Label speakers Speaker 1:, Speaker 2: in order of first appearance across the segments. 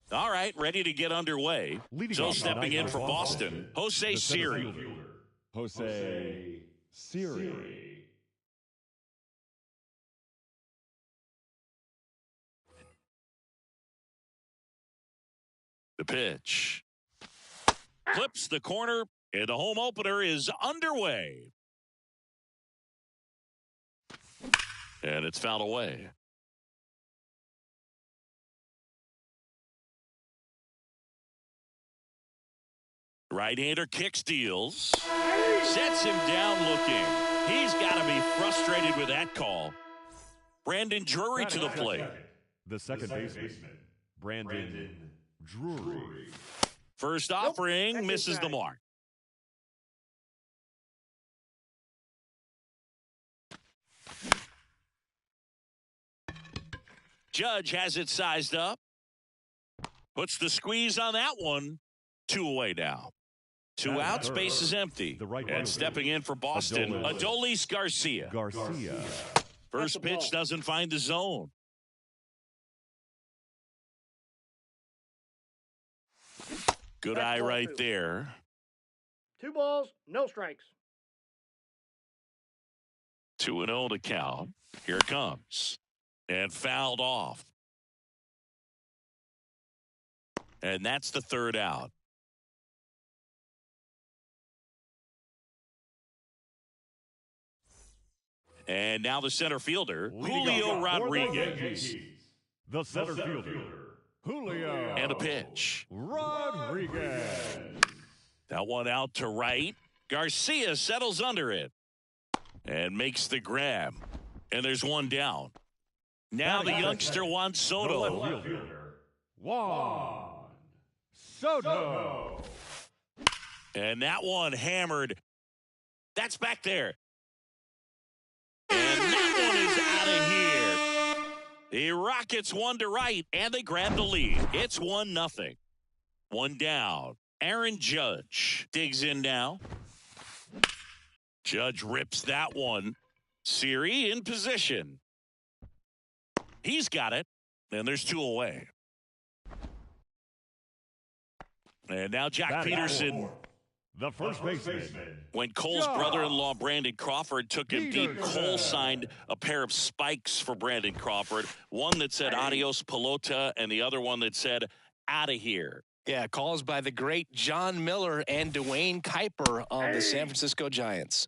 Speaker 1: All right, ready to get underway. So stepping in for Boston, Jose Siri.
Speaker 2: Jose Siri.
Speaker 1: The pitch. Clips the corner, and the home opener is underway. And it's fouled away. Right-hander kick steals. Sets him down looking. He's got to be frustrated with that call. Brandon Drury to the plate.
Speaker 2: The second baseman, Brandon Drury.
Speaker 1: First offering misses the mark. Judge has it sized up. Puts the squeeze on that one. 2 away now. 2 outs, base is empty. And stepping in for Boston, Adolis Garcia. First pitch doesn't find the zone. Good eye right there.
Speaker 3: 2 balls, no strikes.
Speaker 1: 2-0 to count. Here it comes. And fouled off. And that's the 3rd out. And now the center fielder, Julio Rodriguez.
Speaker 2: The center fielder, Julio.
Speaker 1: And a pitch.
Speaker 2: Rodriguez.
Speaker 1: That one out to right. Garcia settles under it and makes the grab. And there's one down. Now the youngster Juan Soto.
Speaker 2: Juan Soto.
Speaker 1: And that one hammered. That's back there. And that one is out of here. The Rockets 1 to right, and they grab the lead. It's 1-0. 1 down. Aaron Judge digs in now. Judge rips that one. Siri in position. He's got it, and there's 2 away. And now Jack Peterson.
Speaker 2: The first baseman.
Speaker 1: When Cole's brother-in-law, Brandon Crawford, took him deep, Cole signed a pair of spikes for Brandon Crawford. One that said adios pelota and the other one that said out of here.
Speaker 4: Yeah, calls by the great John Miller and Dwayne Kuiper of the San Francisco Giants.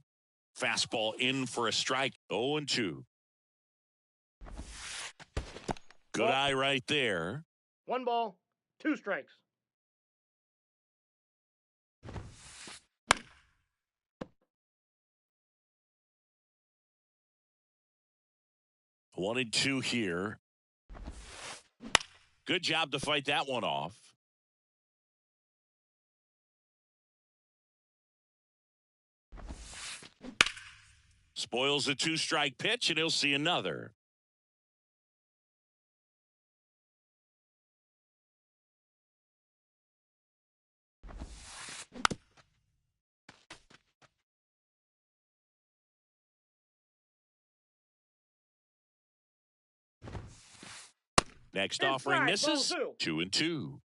Speaker 1: Fastball in for a strike. 0-2. Good eye right there.
Speaker 3: 1 ball, 2 strikes.
Speaker 1: One and 2 here. Good job to fight that one off. Spoils a 2-strike pitch, and he'll see another. Next offering misses. 2-2.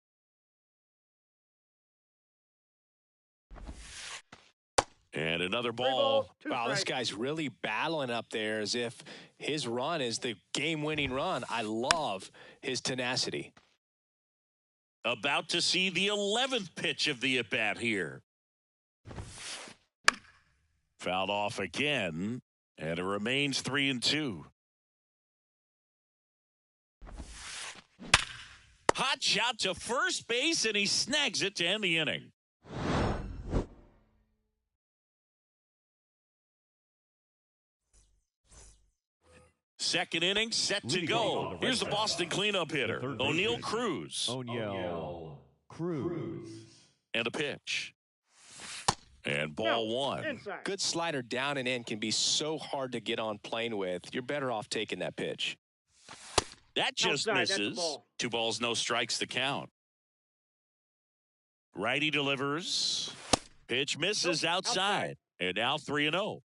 Speaker 1: And another ball.
Speaker 4: Wow, this guy's really battling up there as if his run is the game-winning run. I love his tenacity.
Speaker 1: About to see the 11th pitch of the at-bat here. Fouled off again, and it remains 3-2. Hot shot to first base, and he snags it to end the inning. Second inning set to go. Here's the Boston cleanup hitter, O'Neill Cruz.
Speaker 2: O'Neill Cruz.
Speaker 1: And a pitch. And ball 1.
Speaker 4: Good slider down and in can be so hard to get on plane with. You're better off taking that pitch.
Speaker 1: That just misses. 2 balls, no strikes to count. Righty delivers. Pitch misses outside. And now 3-0.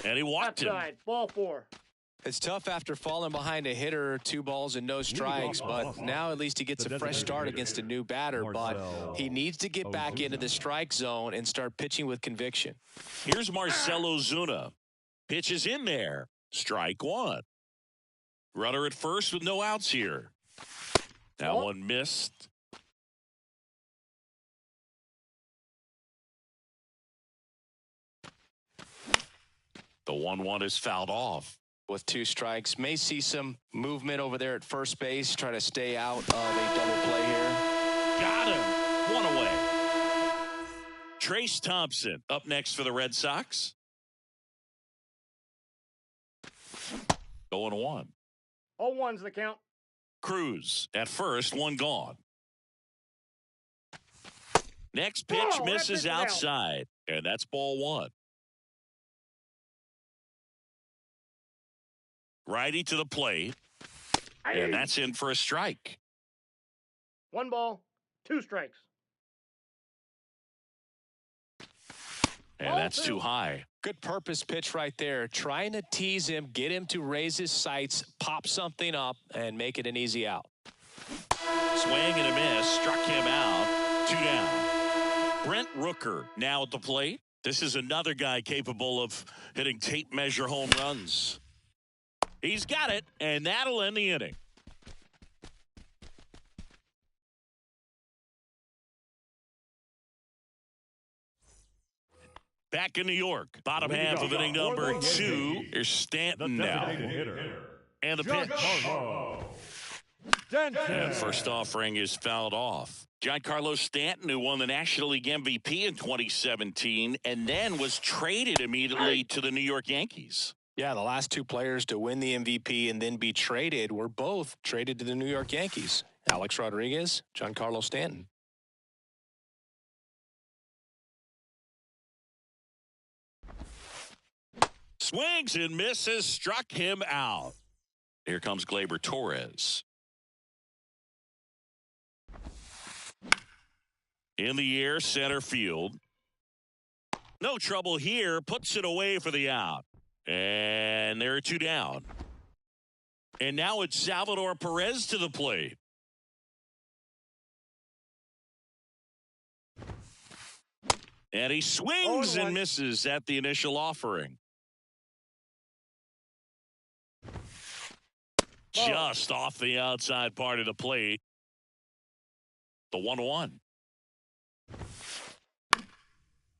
Speaker 1: And he walked him.
Speaker 3: Ball 4.
Speaker 4: It's tough after falling behind a hitter, 2 balls and no strikes, but now at least he gets a fresh start against a new batter, but he needs to get back into the strike zone and start pitching with conviction.
Speaker 1: Here's Marcell Ozuna. Pitches in there. Strike 1. Runner at first with no outs here. That one missed. The 1-1 is fouled off.
Speaker 4: With 2 strikes, may see some movement over there at first base, try to stay out of a double play here.
Speaker 1: Got him. 1 away. Trace Thompson up next for the Red Sox. 0-1.
Speaker 3: 0-1's the count.
Speaker 1: Cruz at first, 1 gone. Next pitch misses outside, and that's ball 1. Righty to the plate, and that's in for a strike.
Speaker 3: 1 ball, 2 strikes.
Speaker 1: And that's too high.
Speaker 4: Good purpose pitch right there. Trying to tease him, get him to raise his sights, pop something up, and make it an easy out.
Speaker 1: Swing and a miss, struck him out. 2 down. Brent Rooker now at the plate. This is another guy capable of hitting tape measure home runs. He's got it, and that'll end the inning. Back in New York, bottom half of inning number 2. Here's Stanton now. And the pitch. And first offering is fouled off. Giancarlo Stanton, who won the National League MVP in 2017, and then was traded immediately to the New York Yankees.
Speaker 4: Yeah, the last 2 players to win the MVP and then be traded were both traded to the New York Yankees. Alex Rodriguez, Giancarlo Stanton.
Speaker 1: Swings and misses, struck him out. Here comes Gleyber Torres. In the air, center field. No trouble here, puts it away for the out. And there are 2 down. And now it's Salvador Perez to the plate. And he swings and misses at the initial offering. Just off the outside part of the plate. The 1-1.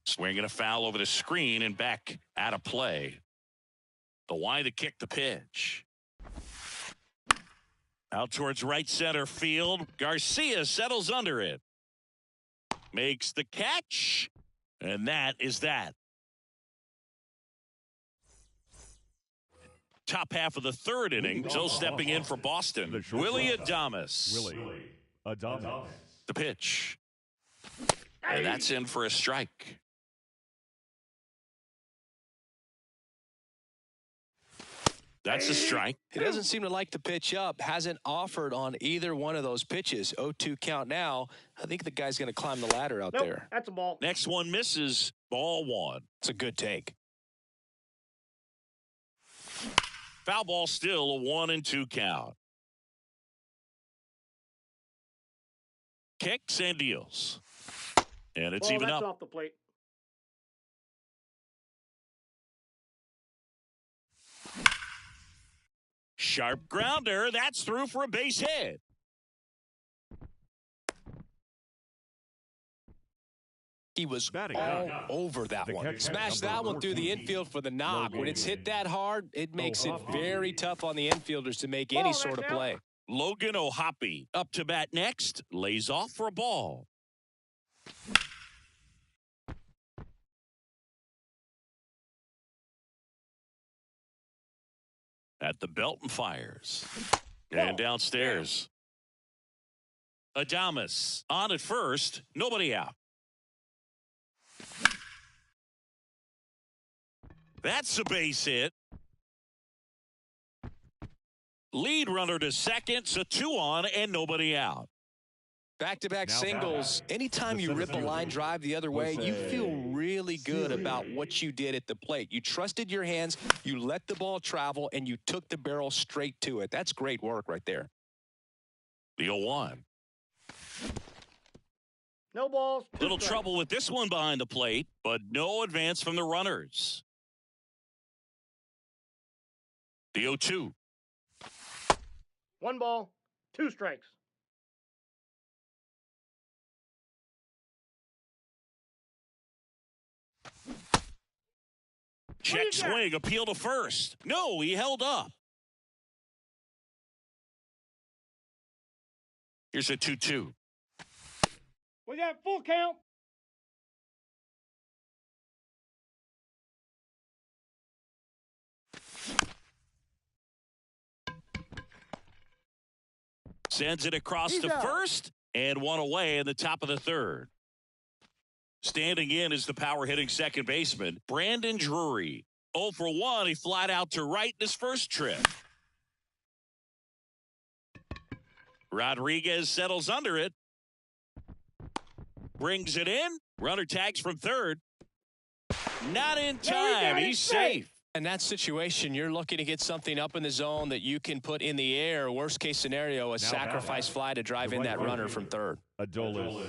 Speaker 1: Swinging a foul over the screen and back out of play. The wind to kick the pitch. Out towards right center field. Garcia settles under it. Makes the catch. And that is that. Top half of the 3rd inning. Still stepping in for Boston. Willy Adames. The pitch. And that's in for a strike. That's a strike.
Speaker 4: He doesn't seem to like the pitch up. Hasn't offered on either one of those pitches. 0-2 count now. I think the guy's going to climb the ladder out there.
Speaker 3: That's a ball.
Speaker 1: Next one misses. Ball 1.
Speaker 4: It's a good take.
Speaker 1: Foul ball still, a 1-2 count. Kicks and deals. And it's even up.
Speaker 3: Off the plate.
Speaker 1: Sharp grounder. That's through for a base hit.
Speaker 4: He was all over that one. Smashed that one through the infield for the knock. When it's hit that hard, it makes it very tough on the infielders to make any sort of play.
Speaker 1: Logan O'Hoppe up to bat next. Lays off for a ball. At the belt and fires. And downstairs. Adames on at first. Nobody out. That's a base hit. Lead runner to second, so 2 on and nobody out.
Speaker 4: Back-to-back singles. Anytime you rip a line drive the other way, you feel really good about what you did at the plate. You trusted your hands, you let the ball travel, and you took the barrel straight to it. That's great work right there.
Speaker 1: The 0-1.
Speaker 3: No balls.
Speaker 1: Little trouble with this one behind the plate, but no advance from the runners. The 0-2.
Speaker 3: 1 ball, 2 strikes.
Speaker 1: Check swing, appeal to first. No, he held up. Here's a 2-2.
Speaker 3: We got full count.
Speaker 1: Sends it across to first and one away in the top of the third. Standing in is the power hitting second baseman, Brandon Drury. 0 for 1, he flied out to right in his first trip. Rodriguez settles under it. Brings it in. Runner tags from third. Not in time. He's safe.
Speaker 4: In that situation, you're looking to get something up in the zone that you can put in the air. Worst case scenario, a sacrifice fly to drive in that runner from third.
Speaker 2: Adolis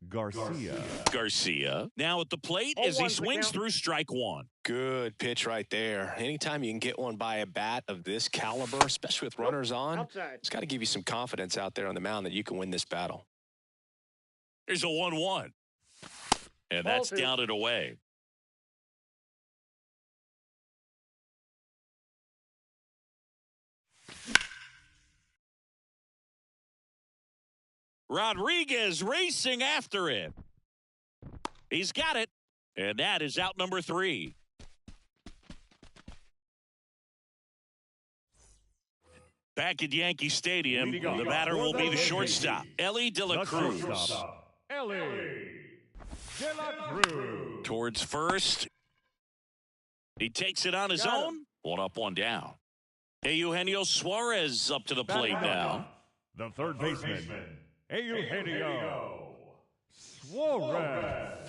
Speaker 2: Garcia.
Speaker 1: Now at the plate as he swings through strike one.
Speaker 4: Good pitch right there. Anytime you can get one by a bat of this caliber, especially with runners on, it's got to give you some confidence out there on the mound that you can win this battle.
Speaker 1: There's a 1-1. And that's down and away. Rodriguez racing after it. He's got it. And that is out number 3. Back at Yankee Stadium, the batter will be the shortstop, Elly De La Cruz.
Speaker 2: Elly De La Cruz.
Speaker 1: Towards first. He takes it on his own. 1 up, 1 down. Eugenio Suarez up to the plate now.
Speaker 2: The third baseman, Eugenio Suarez.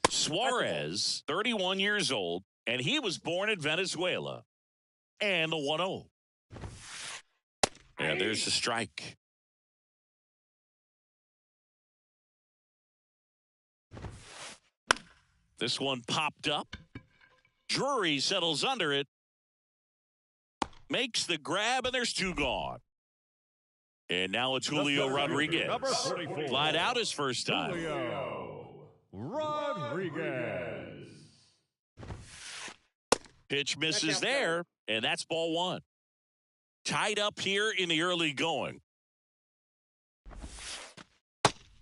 Speaker 1: Suarez, 31 years old, and he was born in Venezuela. And the 1-0. And there's the strike. This one popped up. Drury settles under it. Makes the grab, and there's 2 gone. And now it's Julio Rodriguez. Flied out his first time.
Speaker 2: Julio Rodriguez.
Speaker 1: Pitch misses there, and that's ball 1. Tied up here in the early going.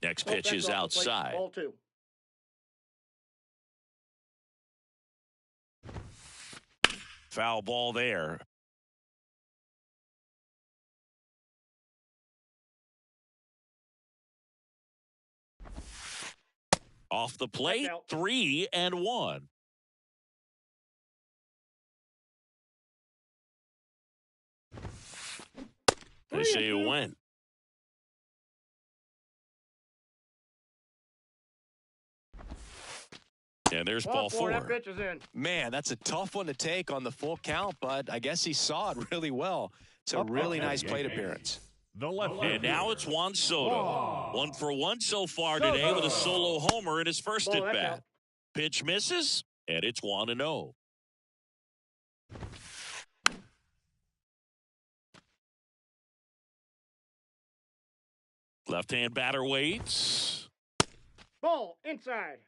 Speaker 1: Next pitch is outside.
Speaker 3: Ball 2.
Speaker 1: Foul ball there. Off the plate, 3-1. They say you win. And there's ball 4.
Speaker 3: That pitch is in.
Speaker 4: Man, that's a tough one to take on the full count, but I guess he saw it really well. It's a really nice plate appearance.
Speaker 1: And now it's Juan Soto. 1 for 1 so far today with a solo homer in his first at bat. Pitch misses, and it's 1-0. Left-hand batter waits.
Speaker 3: Ball inside.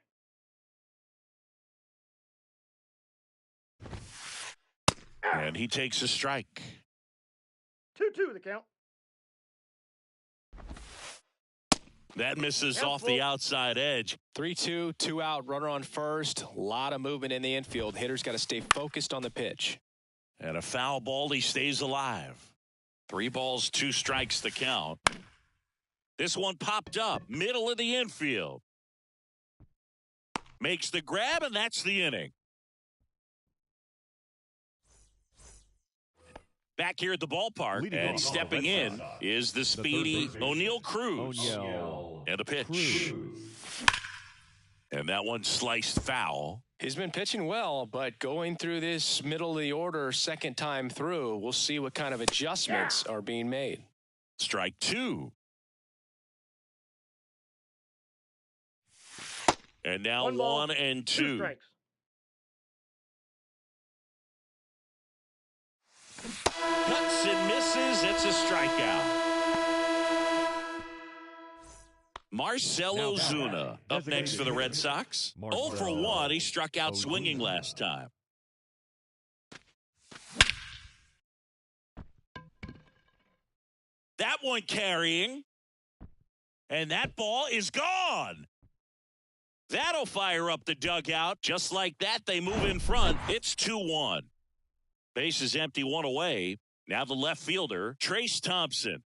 Speaker 1: And he takes a strike.
Speaker 3: 2-2 the count.
Speaker 1: That misses off the outside edge.
Speaker 4: 3-2, 2 out, runner on first. A lot of movement in the infield. Hitter's got to stay focused on the pitch.
Speaker 1: And a foul ball, he stays alive. 3 balls, 2 strikes the count. This one popped up, middle of the infield. Makes the grab, and that's the inning. Back here at the ballpark, and stepping in is the speedy O'Neal Cruz. And the pitch. And that one sliced foul.
Speaker 4: He's been pitching well, but going through this middle of the order second time through, we'll see what kind of adjustments are being made.
Speaker 1: Strike two. And now
Speaker 3: One ball,
Speaker 1: 1 and
Speaker 3: 2
Speaker 1: 2.
Speaker 3: strikes.
Speaker 1: Cuts and misses. It's a strikeout. Marcell Ozuna up next for the Red Sox. 0 for 1. He struck out swinging last time. That one carrying. And that ball is gone. That'll fire up the dugout. Just like that, they move in front. It's 2-1. Base is empty, 1 away. Now the left fielder, Trace Thompson.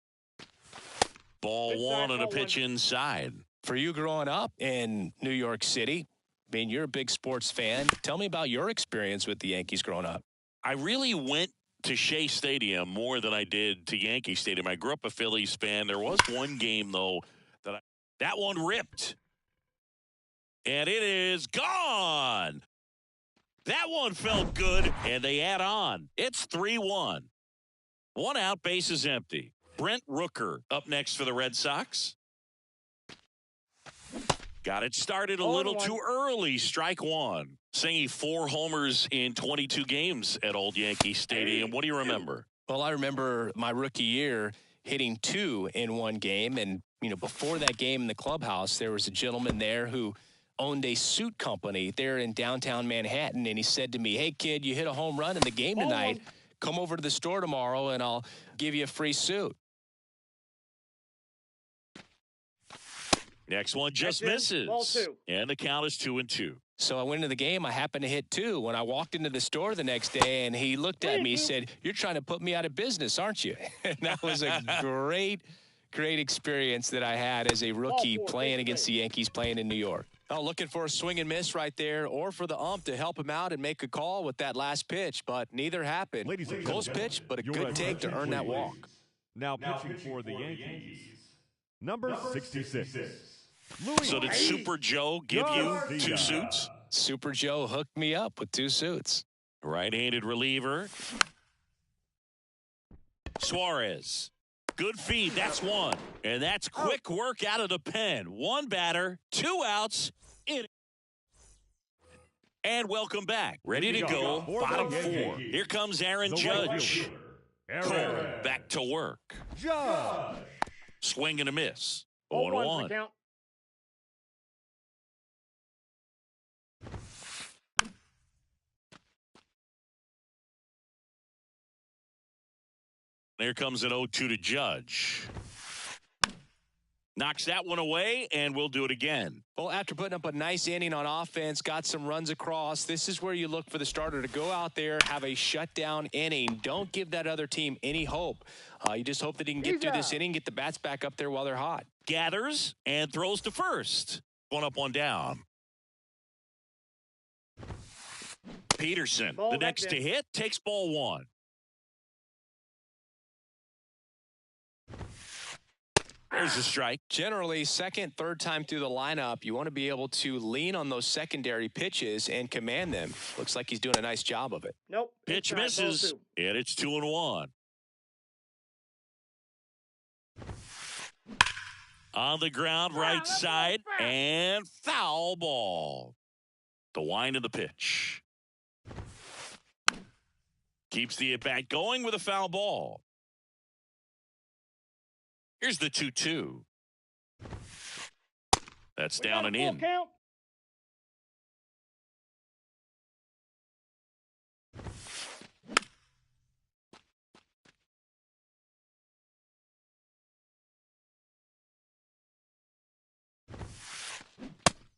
Speaker 1: Ball
Speaker 3: Inside,
Speaker 1: 1 on a
Speaker 3: ball
Speaker 1: pitch
Speaker 3: 1.
Speaker 1: inside.
Speaker 4: For you growing up in New York City, I mean, you're a big sports fan. Tell me about your experience with the Yankees growing up.
Speaker 1: I really went to Shea Stadium more than I did to Yankee Stadium. I grew up a Phillies fan. There was one game, though, that one ripped. And it is gone. That one felt good, and they add on. It's 3-1. 1 out, base is empty. Brent Rooker up next for the Red Sox. Got it started a little too early. Strike 1. Singing 4 homers in 22 games at Old Yankee Stadium. What do you remember?
Speaker 4: Well, I remember my rookie year hitting 2 in one game. And, you know, before that game in the clubhouse, there was a gentleman there who owned a suit company there in downtown Manhattan. And he said to me, "Hey, kid, you hit a home run in the game tonight. Come over to the store tomorrow and I'll give you a free suit."
Speaker 1: Next one just misses.
Speaker 3: Ball 2.
Speaker 1: And the count is 2-2.
Speaker 4: So I went into the game. I happened to hit 2 when I walked into the store the next day, and he looked at me and said, "You're trying to put me out of business, aren't you?" And that was a great experience that I had as a rookie playing against the Yankees, playing in New York. Oh, looking for a swing and miss right there, or for the ump to help him out and make a call with that last pitch, but neither happened. Close pitch, but a good take to earn that walk.
Speaker 2: Now pitching for the Yankees, number 66.
Speaker 1: So did Super Joe give you 2 suits?
Speaker 4: Super Joe hooked me up with 2 suits.
Speaker 1: Right-handed reliever. Suarez. Good feed. That's 1. And that's quick work out of the pen. 1 batter, 2 outs. And welcome back. Ready to go. Bottom 4. Here comes Aaron Judge. Cole back to work.
Speaker 2: Judge.
Speaker 1: Swing and a miss.
Speaker 3: 0-1
Speaker 1: 0-1.
Speaker 3: count.
Speaker 1: There comes an 0-2 to Judge. Knocks that one away, and we'll do it again.
Speaker 4: Well, after putting up a nice inning on offense, got some runs across, this is where you look for the starter to go out there, have a shutdown inning. Don't give that other team any hope. You just hope that he can get through this inning, get the bats back up there while they're hot.
Speaker 1: Gathers and throws to first. 1 up, 1 down. Peterson, the next to hit, takes ball 1. There's a strike.
Speaker 4: Generally, second, third time through the lineup, you want to be able to lean on those secondary pitches and command them. Looks like he's doing a nice job of it.
Speaker 3: Nope.
Speaker 1: Pitch
Speaker 3: Inside,
Speaker 1: misses,
Speaker 3: ball 2.
Speaker 1: and it's 2-1. On the ground, right side, and foul ball. The wind of the pitch. Keeps the at-bat going with a foul ball. Here's the 2-2. That's down and in.
Speaker 3: Count.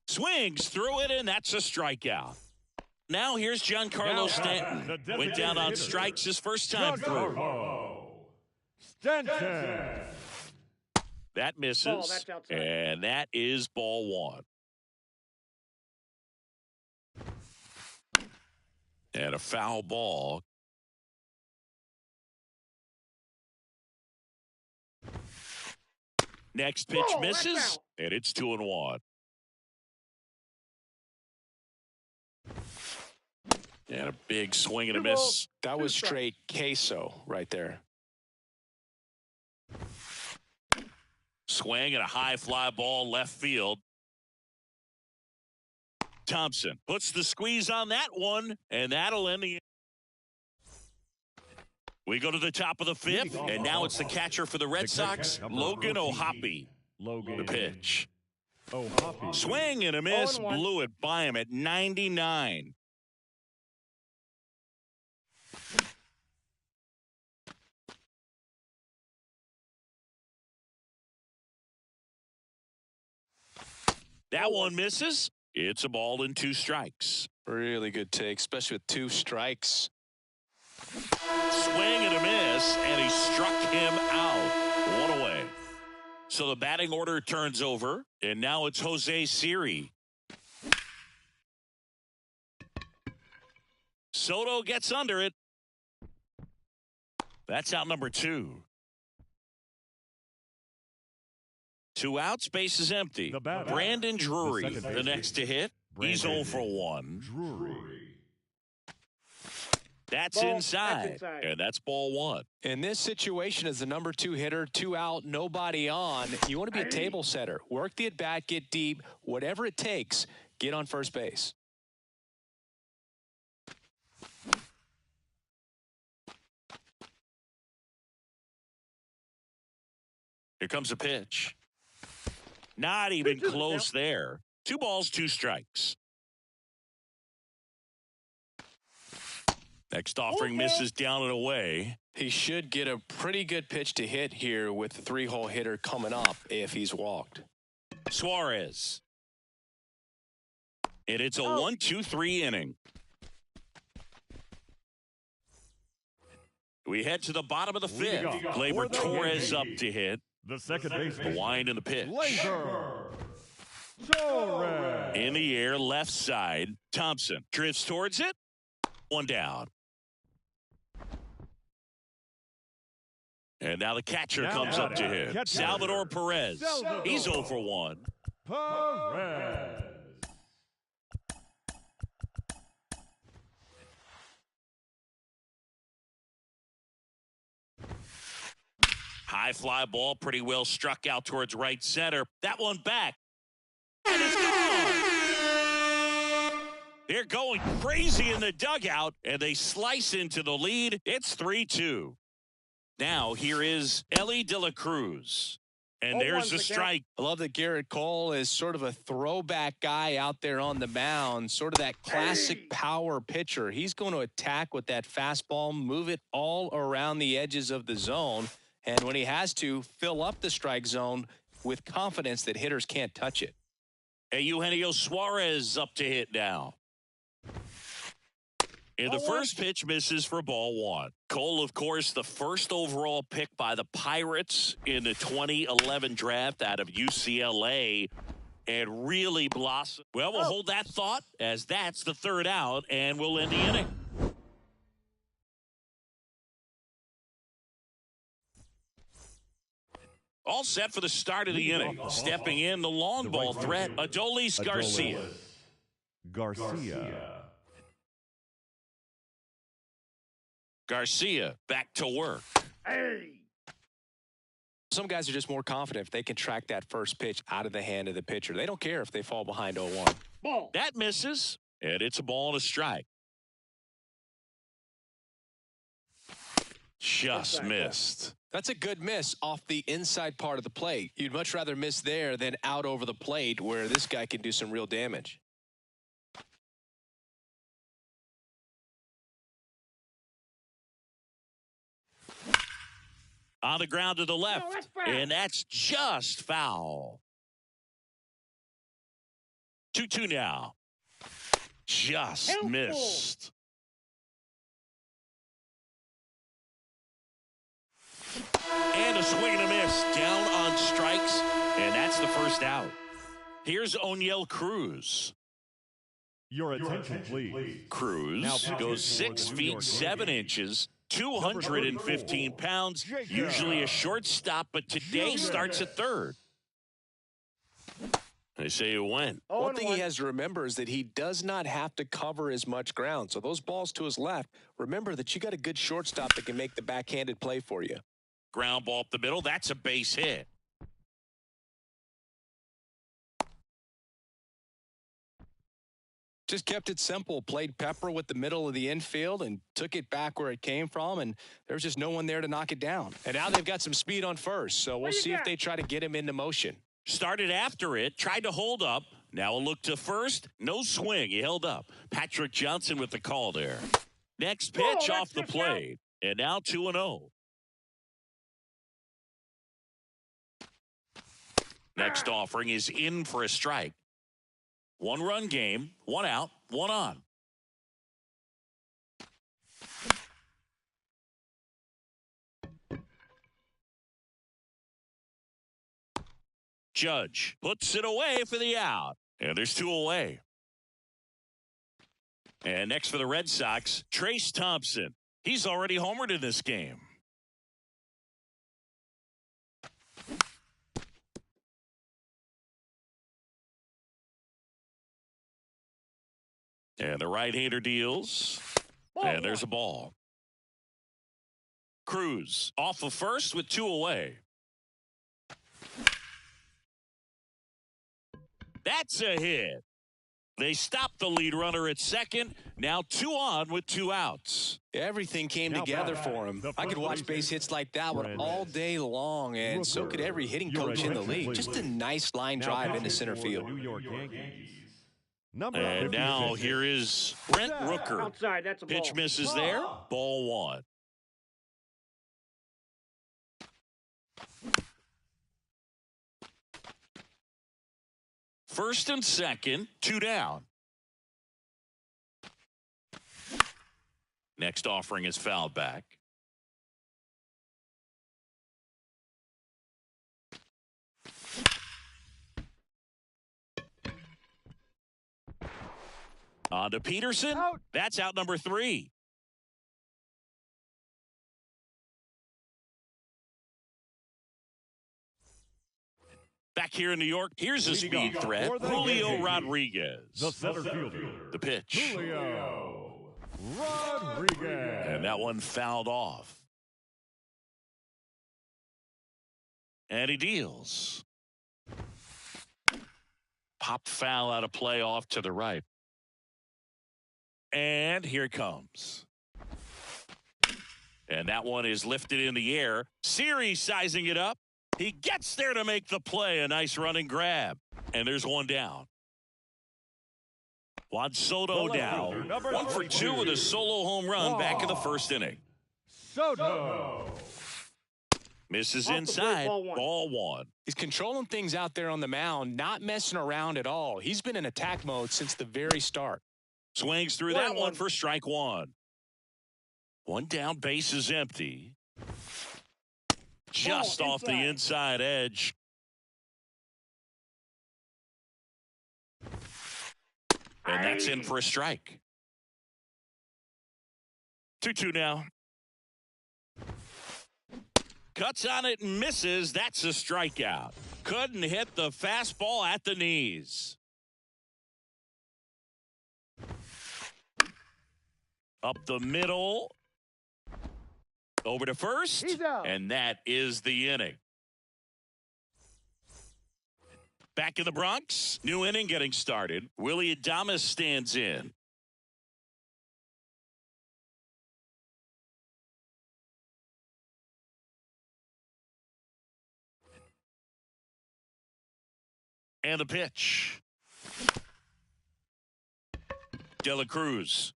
Speaker 1: Swings through it, and that's a strikeout. Now here's Giancarlo Stanton. Went down on strikes his first time through.
Speaker 2: Stanton.
Speaker 1: That misses,
Speaker 3: That's outside.
Speaker 1: and that is ball 1. And a foul ball. Next pitch misses, and it's 2-1. And a big swing and a
Speaker 3: Two balls,
Speaker 1: miss.
Speaker 4: That
Speaker 3: two
Speaker 4: was
Speaker 3: strikes.
Speaker 4: straight queso right there.
Speaker 1: Swing and a high fly ball left field. Thompson puts the squeeze on that one, and that'll end the. We go to the top of the fifth, and now it's the catcher for the Red Sox, Logan O'Hoppe. The pitch.
Speaker 2: O'Hoppe.
Speaker 1: Swing and a miss,
Speaker 3: 0-1.
Speaker 1: blew it by him at 99. That one misses. It's a ball and 2 strikes.
Speaker 4: Really good take, especially with 2 strikes.
Speaker 1: Swing and a miss, and he struck him out. 1 away. So the batting order turns over, and now it's Jose Siri. Soto gets under it. That's out number 2. 2 outs, base is empty.
Speaker 2: The batter.
Speaker 1: Brandon Drury,
Speaker 2: The second
Speaker 1: the
Speaker 2: baseman.
Speaker 1: next to hit. He's 0 for 1.
Speaker 2: Drury.
Speaker 1: That's
Speaker 3: Ball,
Speaker 1: inside.
Speaker 3: that's inside.
Speaker 1: And that's ball 1.
Speaker 4: In this situation, as the number 2 hitter, 2 out, nobody on, you want to be a table setter. Work the at-bat, get deep, whatever it takes, get on first base.
Speaker 1: Here comes a pitch. Not even close there. 2 balls, 2 strikes. Next offering misses down and away.
Speaker 4: He should get a pretty good pitch to hit here with the 3-hole hitter coming up if he's walked.
Speaker 1: Suarez. And it's a 1-2-3 inning. We head to the bottom of the 5th. Gleyber Torres up to hit.
Speaker 2: The second
Speaker 1: The
Speaker 2: baseman.
Speaker 1: wind in the pitch.
Speaker 2: Gleyber Torres.
Speaker 1: In the air, left side. Thompson drifts towards it. 1 down. And now the catcher comes up to him.
Speaker 2: Catcher.
Speaker 1: Salvador Perez.
Speaker 2: Salvador.
Speaker 1: He's 0 for 1.
Speaker 2: Perez.
Speaker 1: High fly ball, pretty well struck out towards right center. That one back. And it's gone. They're going crazy in the dugout, and they slice into the lead. It's 3-2. Now here is Ellie De La Cruz. And there's the strike.
Speaker 4: I love that Garrett Cole is sort of a throwback guy out there on the mound, sort of that classic power pitcher. He's going to attack with that fastball, move it all around the edges of the zone, and when he has to, fill up the strike zone with confidence that hitters can't touch it.
Speaker 1: Eugenio Suarez up to hit now. And the first pitch misses for ball 1. Cole, of course, the first overall pick by the Pirates in the 2011 draft out of UCLA, and really blossomed. Well, we'll hold that thought as that's the 3rd out, and we'll end the inning. All set for the start of the inning. Stepping in, the long ball threat, Adolis Garcia. Garcia back to work.
Speaker 3: Hey.
Speaker 4: Some guys are just more confident if they can track that first pitch out of the hand of the pitcher. They don't care if they fall behind 0-1.
Speaker 3: Ball.
Speaker 1: That misses, and it's a ball and a strike. Just missed.
Speaker 4: That's a good miss off the inside part of the plate. You'd much rather miss there than out over the plate where this guy can do some real damage.
Speaker 1: On the ground to the left,
Speaker 3: that's foul.
Speaker 1: and that's just foul. 2-2 now. Just
Speaker 3: Helpful.
Speaker 1: missed. And a swing and a miss. Down on strikes, and that's the first out. Here's O'Neill Cruz.
Speaker 2: Your attention, please.
Speaker 1: Cruz
Speaker 2: Now
Speaker 1: goes 6 feet 7 inches, 215 pounds, usually a shortstop, but today starts at third. They say it went.
Speaker 4: One thing he has to remember is that he does not have to cover as much ground. So those balls to his left, remember that you got a good shortstop that can make the backhanded play for you.
Speaker 1: Ground ball up the middle. That's a base hit.
Speaker 4: Just kept it simple. Played pepper with the middle of the infield and took it back where it came from, and there was just no one there to knock it down. And now they've got some speed on first, so we'll see if they try to get him into motion.
Speaker 1: Started after it, tried to hold up. Now a look to first. No swing. He held up. Patrick Johnson with the call there. Next pitch off the plate. And now 2-0. Next offering is in for a strike. 1-run game, 1 out, 1 on. Judge puts it away for the out. And there's 2 away. And next for the Red Sox, Trace Thompson. He's already homered in this game. And the right-hander deals. And there's a ball. Cruz off of first with 2 away. That's a hit. They stopped the lead runner at second. Now 2 on with 2 outs.
Speaker 4: Everything came together for him. I could watch base hits like that one all day long, and so could every hitting coach in the league. Just a nice line drive into center field.
Speaker 1: And now here is Brent Rooker.
Speaker 3: Outside, that's a ball.
Speaker 1: Pitch misses there. Ball 1. First and second, 2 down. Next offering is fouled back. On to Peterson.
Speaker 3: Out.
Speaker 1: That's out number 3. Back here in New York, here's a speed threat, Julio Rodriguez.
Speaker 2: The center fielder.
Speaker 1: The pitch.
Speaker 2: Julio Rodriguez.
Speaker 1: And that one fouled off. And he deals. Pop foul out of play off to the right. And here it comes. And that one is lifted in the air. Siri sizing it up. He gets there to make the play. A nice running grab. And there's 1 down. Juan Soto now. 1 for 2 with a solo home run back in the first inning.
Speaker 2: Soto.
Speaker 1: Misses inside. Ball 1.
Speaker 4: He's controlling things out there on the mound, not messing around at all. He's been in attack mode since the very start.
Speaker 1: Swings through that one for strike 1. 1 down, base is empty. Just off the inside edge. And that's in for a strike. 2-2 now. Cuts on it and misses. That's a strikeout. Couldn't hit the fastball at the knees. Up the middle. Over to first.
Speaker 3: He's out.
Speaker 1: And that is the inning. Back in the Bronx. New inning getting started. Willy Adames stands in. And the pitch. De La Cruz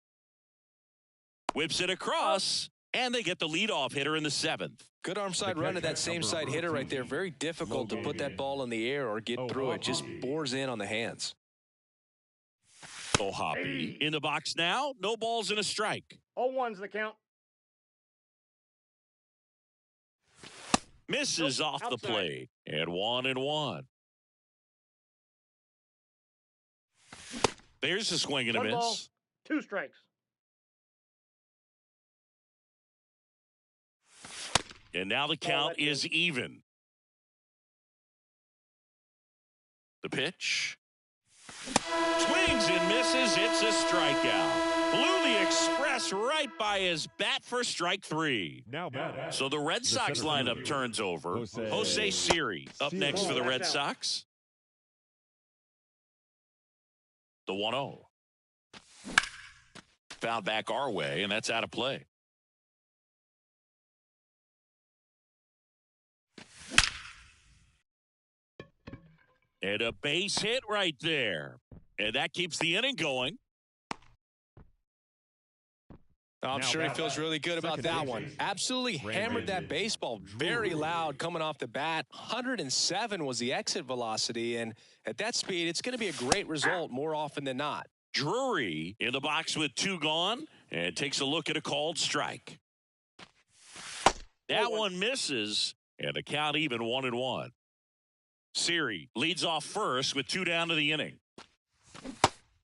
Speaker 1: whips it across, and they get the leadoff hitter in the 7th.
Speaker 4: Good arm side run to that same side hitter right there. Very difficult to put that ball in the air or get through it. Just bores in on the hands.
Speaker 1: Hoppy in the box now. No balls and a strike.
Speaker 3: 0-1's the count.
Speaker 1: Misses off the plate. And 1-1. There's a swing and a
Speaker 3: 1 ball,
Speaker 1: miss.
Speaker 3: 2 strikes.
Speaker 1: And now the count is even. The pitch. Swings and misses. It's a strikeout. Blew the express right by his bat for strike 3.
Speaker 2: Now batting.
Speaker 1: So the Red Sox lineup turns over. Jose Siri up next for the Red Sox. The 1-0. Fouled back our way, and that's out of play. And a base hit right there. And that keeps the inning going.
Speaker 4: I'm sure he feels really good about that one. Absolutely hammered that baseball very loud coming off the bat. 107 was the exit velocity, and at that speed, it's going to be a great result more often than not.
Speaker 1: Drury in the box with 2 gone and takes a look at a called strike. That one misses, and the count even 1-1. Siri leads off first with 2 down to the inning.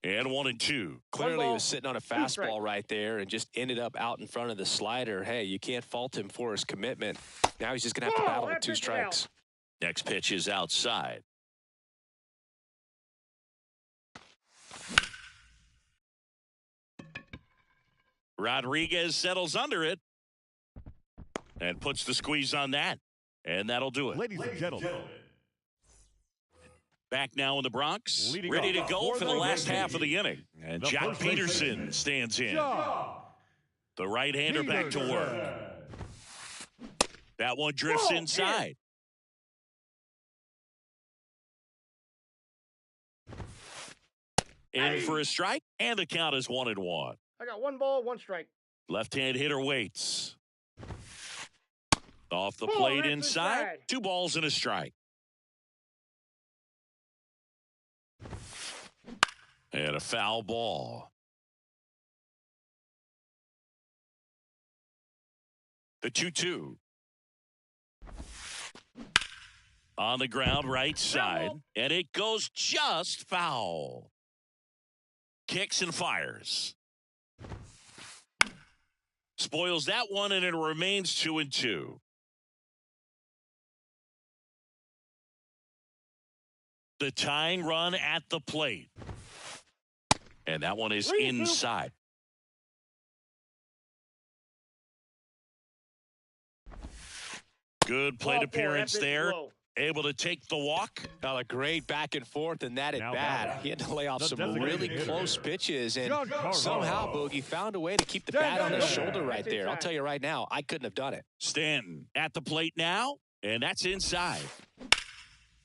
Speaker 1: And 1-2.
Speaker 4: Clearly, he was sitting on a fastball right there and just ended up out in front of the slider. Hey, you can't fault him for his commitment. Now he's just going to have to battle with 2 strikes.
Speaker 1: Next pitch is outside. Rodriguez settles under it and puts the squeeze on that. And that'll do it.
Speaker 2: Ladies and gentlemen.
Speaker 1: Back now in the Bronx, ready to go for the last half of the inning. And Jock Peterson stands in. The right-hander back to work. That one drifts inside. In for a strike, and the count is 1-1.
Speaker 3: I got 1 ball, 1 strike.
Speaker 1: Left-hand hitter waits. Off the plate inside. 2 balls and a strike. And a foul ball. The 2-2. On the ground, right side. And it goes just foul. Kicks and fires. Spoils that one, and it remains 2-2. The tying run at the plate. And that one is inside. Good plate appearance there. Able to take the walk.
Speaker 4: Now a great back and forth, and that at bat. He had to lay off some really close pitches, and somehow Boogie found a way to keep the bat on his shoulder right there. I'll tell you right now, I couldn't have done it.
Speaker 1: Stanton at the plate now, and that's inside.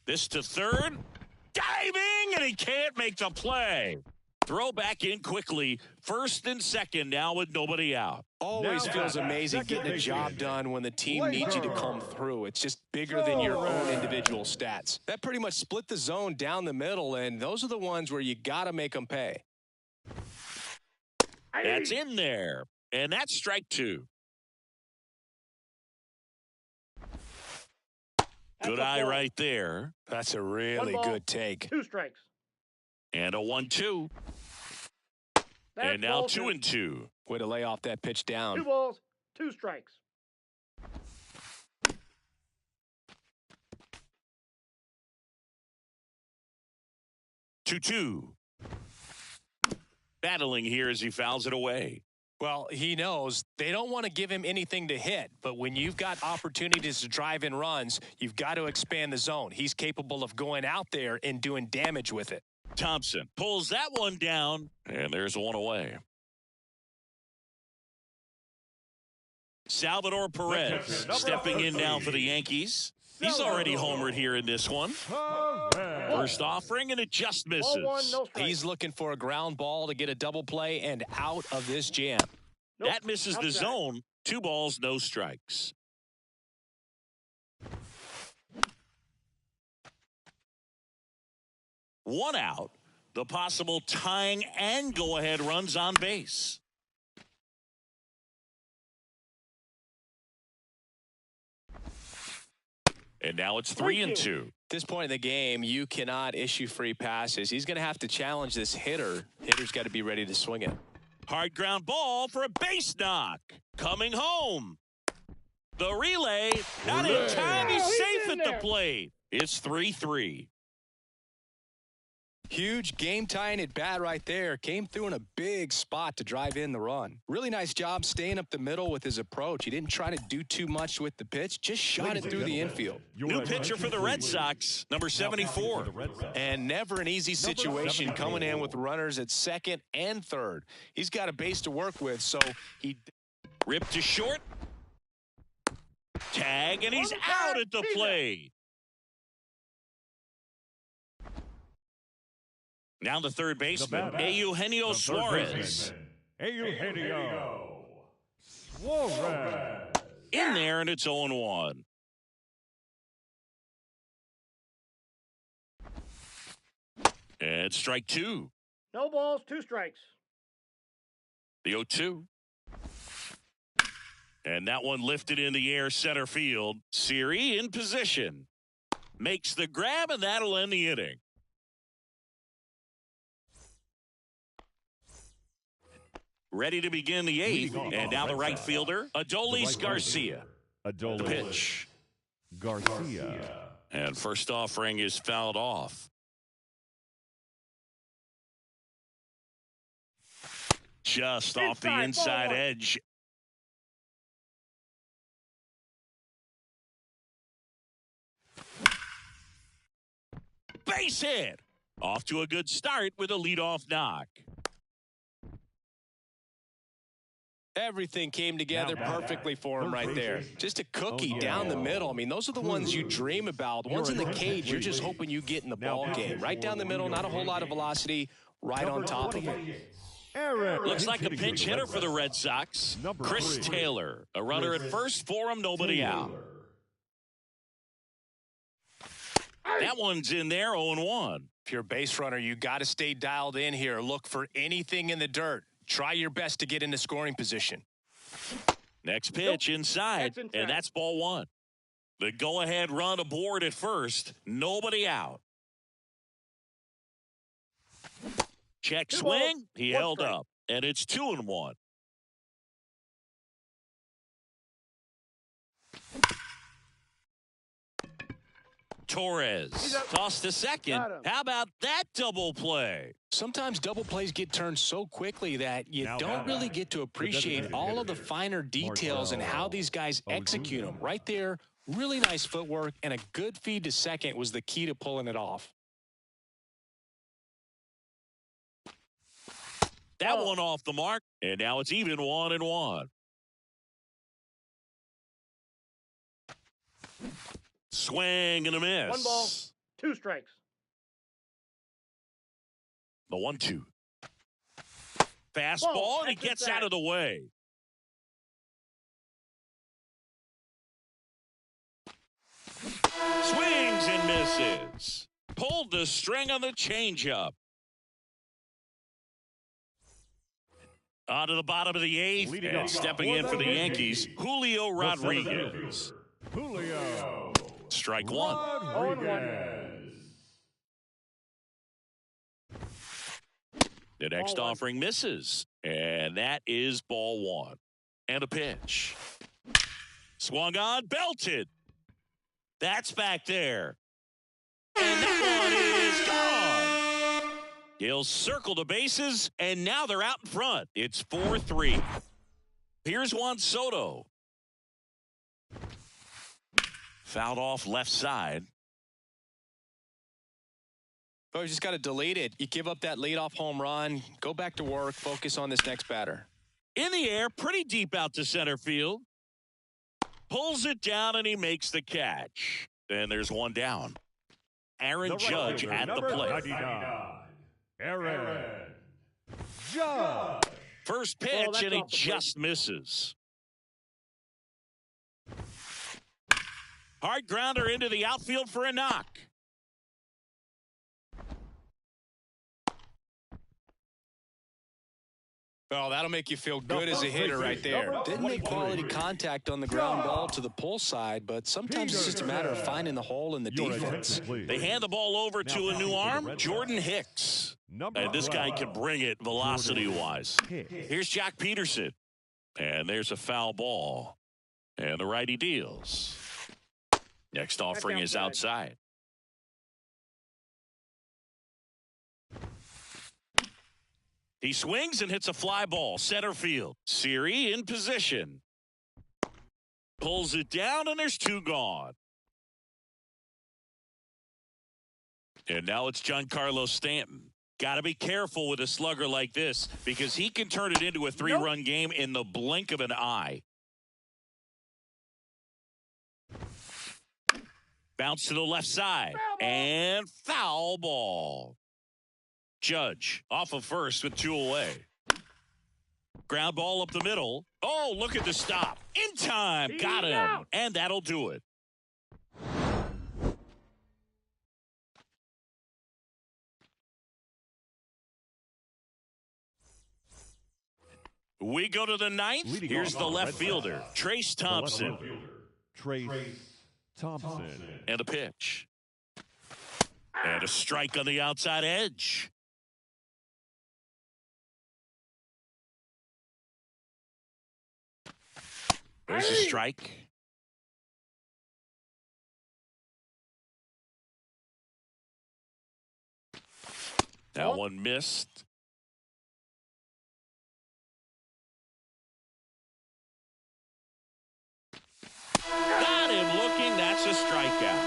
Speaker 1: This to third. Diving, and he can't make the play. Throw back in quickly. First and second now with nobody out.
Speaker 4: Always feels amazing getting a job done when the team needs you to come through. It's just bigger than your own individual stats. That pretty much split the zone down the middle, and those are the ones where you got to make them pay.
Speaker 1: That's in there, and that's strike 2. Good eye right there.
Speaker 4: That's a really good take.
Speaker 3: 2 strikes.
Speaker 1: And a 1-2. And now 2-2.
Speaker 4: Way to lay off that pitch down.
Speaker 3: 2 balls, 2 strikes.
Speaker 1: Two. Battling here as he fouls it away.
Speaker 4: Well, he knows they don't want to give him anything to hit, but when you've got opportunities to drive in runs, you've got to expand the zone. He's capable of going out there and doing damage with it.
Speaker 1: Thompson pulls that one down, and there's one away. Salvador Perez stepping in now for the Yankees. He's already homered here in this one. First offering, and it just misses.
Speaker 4: He's looking for a ground ball to get a double play and out of this jam.
Speaker 1: That misses the zone. 2 balls, no strikes. One out. The possible tying and go-ahead runs on base. And now it's 3-2.
Speaker 4: At this point in the game, you cannot issue free passes. He's going to have to challenge this hitter. Hitter's got to be ready to swing it.
Speaker 1: Hard ground ball for a base knock. Coming home. The relay, not in time. He's safe at the plate. It's 3-3.
Speaker 4: Huge game-tying at bat right there. Came through in a big spot to drive in the run. Really nice job staying up the middle with his approach. He didn't try to do too much with the pitch. Just shot it through the infield.
Speaker 1: New pitcher for the Red Sox, number 74.
Speaker 4: And never an easy situation coming in with runners at second and third. He's got a base to work with, so he...
Speaker 1: Ripped to short. Tag, and he's out at the plate. Now the third baseman, Eugenio Suarez.
Speaker 2: Eugenio Suarez.
Speaker 1: In there, and it's 0-1. And strike two.
Speaker 3: No balls, 2 strikes.
Speaker 1: The 0-2. And that one lifted in the air center field. Siri in position. Makes the grab, and that'll end the inning. Ready to begin the 8th, and now the right fielder, Adolis Garcia. The pitch.
Speaker 2: Garcia.
Speaker 1: And first offering is fouled off. Just off the inside edge. Base hit. Off to a good start with a leadoff knock.
Speaker 4: Everything came together perfectly for him right there. Just a cookie down the middle. I mean, those are the ones you dream about. The ones in the cage, you're just hoping you get in the ball game. Right down the middle, not a whole lot of velocity, right on top of it.
Speaker 1: Looks like a pinch hitter for the Red Sox. Chris Taylor, a runner at first for him, nobody out. That one's in there, 0-1.
Speaker 4: If you're a base runner, you got to stay dialed in here. Look for anything in the dirt. Try your best to get into scoring position.
Speaker 1: Next pitch inside, and that's ball 1. The go-ahead run aboard at first, nobody out. Check swing, he held up, and it's 2-1. Torres tossed to second. How about that double play?
Speaker 4: Sometimes double plays get turned so quickly that you don't really get to appreciate all of the finer details and how these guys execute them. Right there, really nice footwork, and a good feed to second was the key to pulling it off.
Speaker 1: That one off the mark, and now it's even 1-1. Swing and a miss.
Speaker 3: 1 ball, 2 strikes.
Speaker 1: The 1-2. Fastball, and he gets out of the way. Swings and misses. Pulled the string on the changeup. On to the bottom of the 8th, and stepping in for the Yankees, Julio Rodriguez.
Speaker 2: Julio.
Speaker 1: Strike 1. The next offering misses, and that is ball 1. And a pitch. Swung on, belted. That's back there. And that one is gone. He'll circle the bases, and now they're out in front. It's 4-3. Here's Juan Soto. Fouled off left side.
Speaker 4: Oh, you just got to delete it. You give up that leadoff home run, go back to work, focus on this next batter.
Speaker 1: In the air, pretty deep out to center field. Pulls it down, and he makes the catch. And there's one down. Aaron Judge at the plate.
Speaker 2: Aaron Judge.
Speaker 1: First pitch, and he just misses. Hard grounder into the outfield for a knock.
Speaker 4: Well, that'll make you feel good as a hitter right there. Didn't make quality contact on the ground ball to the pull side, but sometimes it's just a matter of finding the hole in the defense.
Speaker 1: They hand the ball over to a new arm, Jordan Hicks. And this guy can bring it velocity-wise. Here's Jack Peterson. And there's a foul ball. And the righty deals. Next offering is outside. He swings and hits a fly ball, center field. Siri in position. Pulls it down, and there's 2 gone. And now it's Giancarlo Stanton. Got to be careful with a slugger like this because he can turn it into a 3-run game in the blink of an eye. Bounce to the left side. And foul ball. Judge off of first with 2 away. Ground ball up the middle. Oh, look at the stop. In time. Got him. And that'll do it. We go to the 9th. Here's the left fielder, Trace Thompson.
Speaker 2: Trace Thompson.
Speaker 1: And a pitch. And a strike on the outside edge. There's a strike. That one missed. Got him looking. That's a strikeout.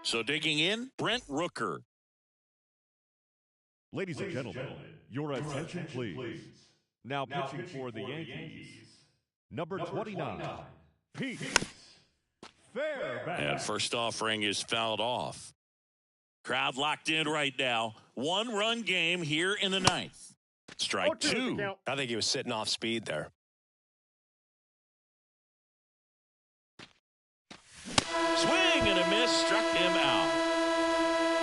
Speaker 1: So digging in, Brent Rooker.
Speaker 2: Ladies and gentlemen, your attention please. Now pitching for the Yankees, number 29, Pete Fairbanks.
Speaker 1: And first offering is fouled off. Crowd locked in right now. 1-run game here in the 9th. Strike 2.
Speaker 4: I think he was sitting off speed there.
Speaker 1: Swing and a miss, struck him out.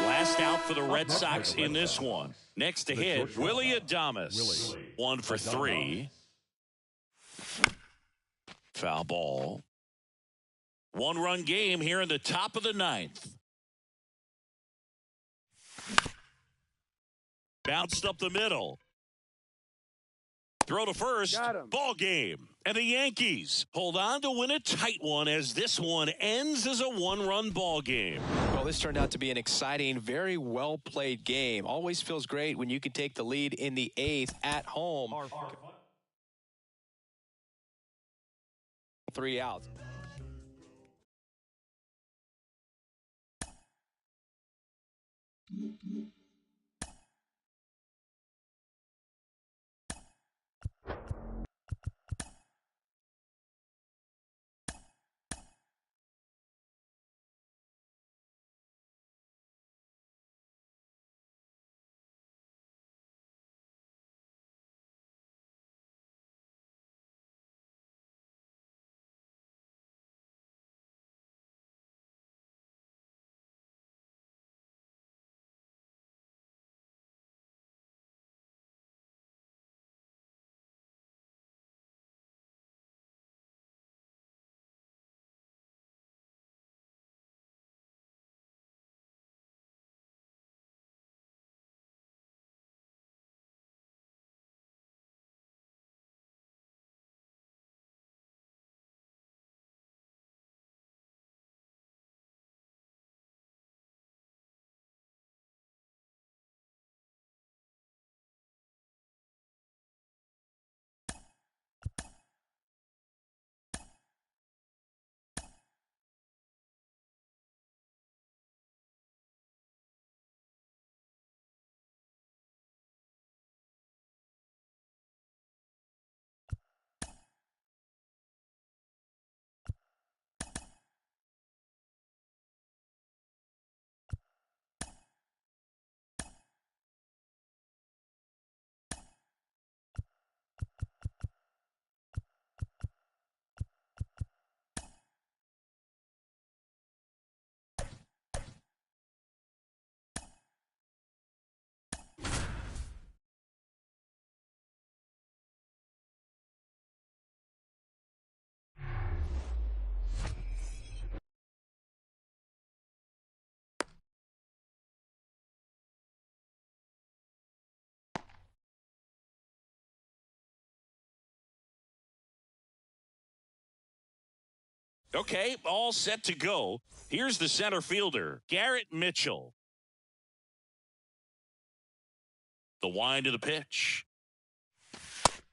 Speaker 1: Last out for the Red Sox in this one. Next to hit, Willy Adames. 1 for 3. Foul ball. 1-run game here in the top of the 9th. Bounced up the middle. Throw to first. Ball game. And the Yankees hold on to win a tight one as this one ends as a 1-run ball game.
Speaker 4: Well, this turned out to be an exciting, very well-played game. Always feels great when you can take the lead in the 8th at home. 3 outs.
Speaker 1: Okay, all set to go. Here's the center fielder, Garrett Mitchell. The wind of the pitch.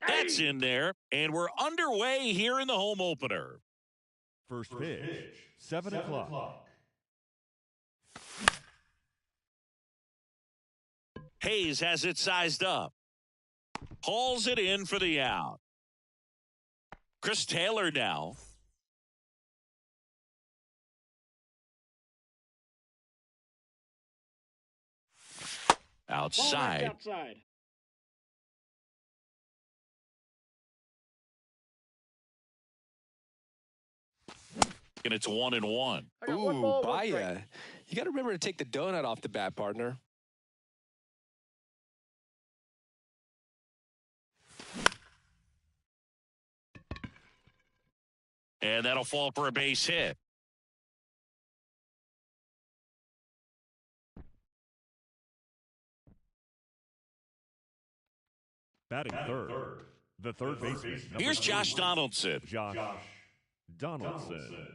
Speaker 1: That's in there, and we're underway here in the home opener.
Speaker 2: First pitch, 7 o'clock.
Speaker 1: Hayes has it sized up. Hauls it in for the out. Chris Taylor now. Outside.
Speaker 3: Outside.
Speaker 1: And it's 1-1.
Speaker 4: Ooh, Baya. You got to remember to take the donut off the bat, partner.
Speaker 1: And that'll fall for a base hit.
Speaker 2: Batting third. The third baseman.
Speaker 1: Here's Josh Donaldson.
Speaker 2: Josh Donaldson.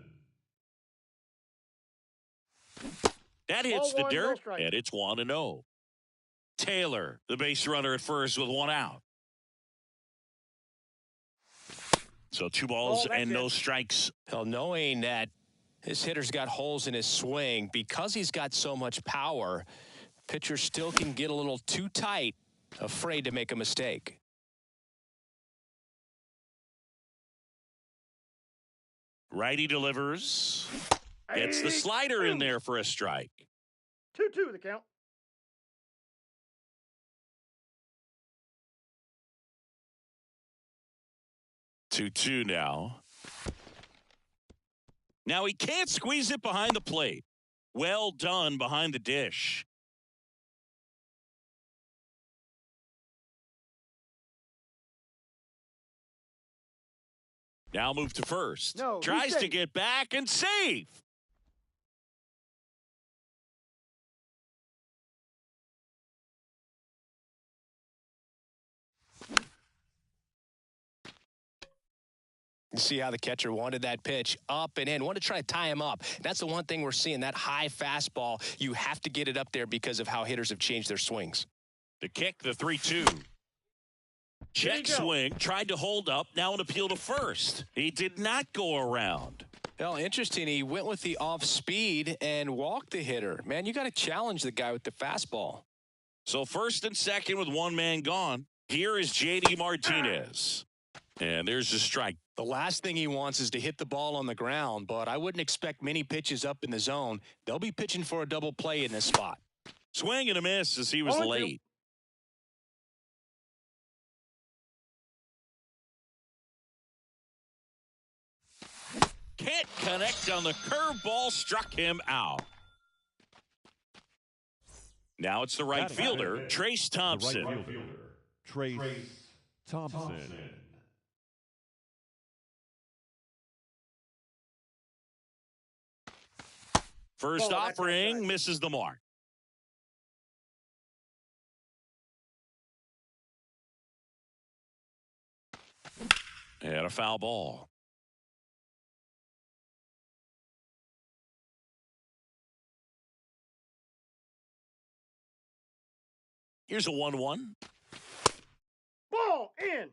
Speaker 1: That hits the
Speaker 3: Ball one, no
Speaker 1: dirt,
Speaker 3: strike.
Speaker 1: and it's 1-0. Taylor, the base runner at first with one out. So 2 balls and no strikes.
Speaker 4: Well, knowing that his hitter's got holes in his swing, because he's got so much power, pitcher still can get a little too tight, afraid to make a mistake.
Speaker 1: Righty delivers. Gets the slider in there for a strike.
Speaker 3: 2-2 the count.
Speaker 1: Two now. Now he can't squeeze it behind the plate. Well done behind the dish. Now move to first.
Speaker 3: No, he's
Speaker 1: Tries to
Speaker 3: safe.
Speaker 1: get back and save.
Speaker 4: You see how the catcher wanted that pitch up and in, wanted to try to tie him up. That's the one thing we're seeing, that high fastball. You have to get it up there because of how hitters have changed their swings.
Speaker 1: The kick, the 3-2. Check swing, tried to hold up, now an appeal to first. He did not go around.
Speaker 4: Well, interesting. He went with the off speed and walked the hitter. Man, you got to challenge the guy with the fastball.
Speaker 1: So first and second with one man gone. Here is J.D. Martinez. And there's a strike.
Speaker 4: The last thing he wants is to hit the ball on the ground, but I wouldn't expect many pitches up in the zone. They'll be pitching for a double play in this spot.
Speaker 1: Swing and a miss as he was late. Can't connect on the curveball, struck him out. Now it's the right fielder, Trace Thompson.
Speaker 2: The right fielder, Trace Thompson.
Speaker 1: First offering misses the mark. And a foul ball. Here's a 1-1.
Speaker 3: Ball in.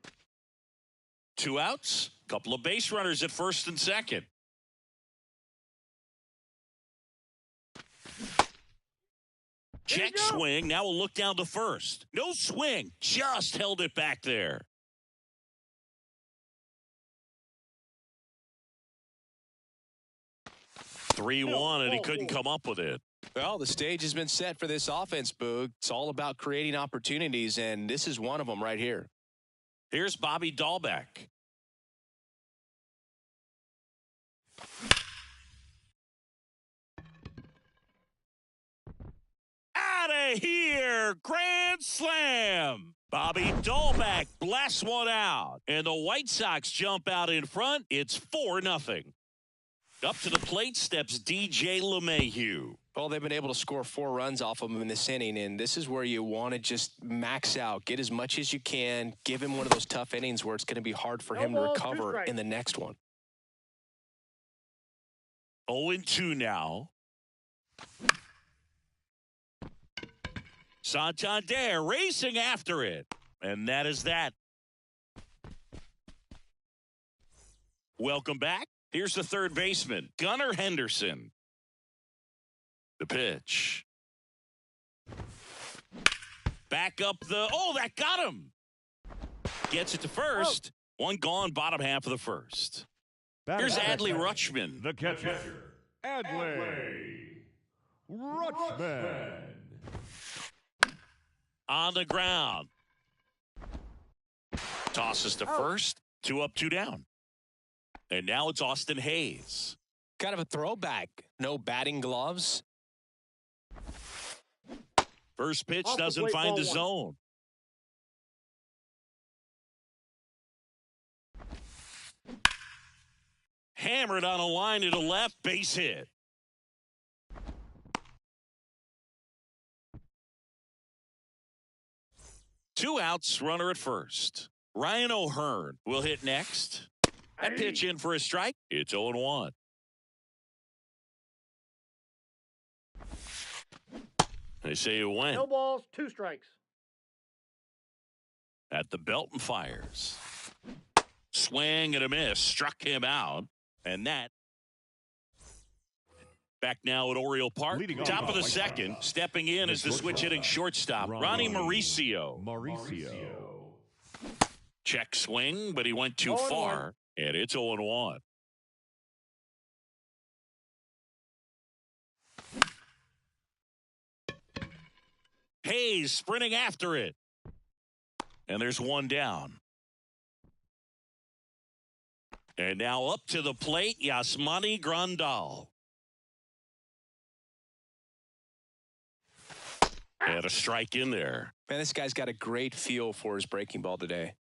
Speaker 1: 2 outs. Couple of base runners at first and second. Check swing. Now we'll look down to first. No swing. Just held it back there. (3-1), and he couldn't come up with it.
Speaker 4: Well, the stage has been set for this offense, Boog. It's all about creating opportunities, and this is one of them right here.
Speaker 1: Here's Bobby Dahlbeck. Out of here! Grand slam! Bobby Dahlbeck blasts one out, and the White Sox jump out in front. It's 4-0. Up to the plate steps DJ LeMahieu.
Speaker 4: Well, they've been able to score 4 runs off of him in this inning, and this is where you want to just max out, get as much as you can, give him one of those tough innings where it's going to be hard for him to recover in the next one.
Speaker 1: 0-2 now. Santander racing after it. And that is that. Welcome back. Here's the third baseman, Gunnar Henderson. The pitch. Back up that got him. Gets it to first. One gone, bottom half of the first. Here's Adley Rutschman.
Speaker 2: The catcher, Adley Rutschman.
Speaker 1: On the ground. Tosses to first. 2 up, 2 down. And now it's Austin Hayes.
Speaker 4: Kind of a throwback. No batting gloves.
Speaker 1: First pitch doesn't find the zone. Hammered on a line to the left, base hit. Two outs, runner at first. Ryan O'Hearn will hit next. That pitch in for a strike. It's 0-1. They say you win.
Speaker 3: No balls, 2 strikes.
Speaker 1: At the belt and fires. Swing and a miss. Struck him out. And that. Back now at Oriole Park. Top of the second. Stepping in as the switch hitting shortstop. Ronnie Mauricio. Check swing, but he went too far. And it's 0-1. Hayes sprinting after it. And there's one down. And now up to the plate, Yasmani Grandal. And a strike in there.
Speaker 4: Man, this guy's got a great feel for his breaking ball today.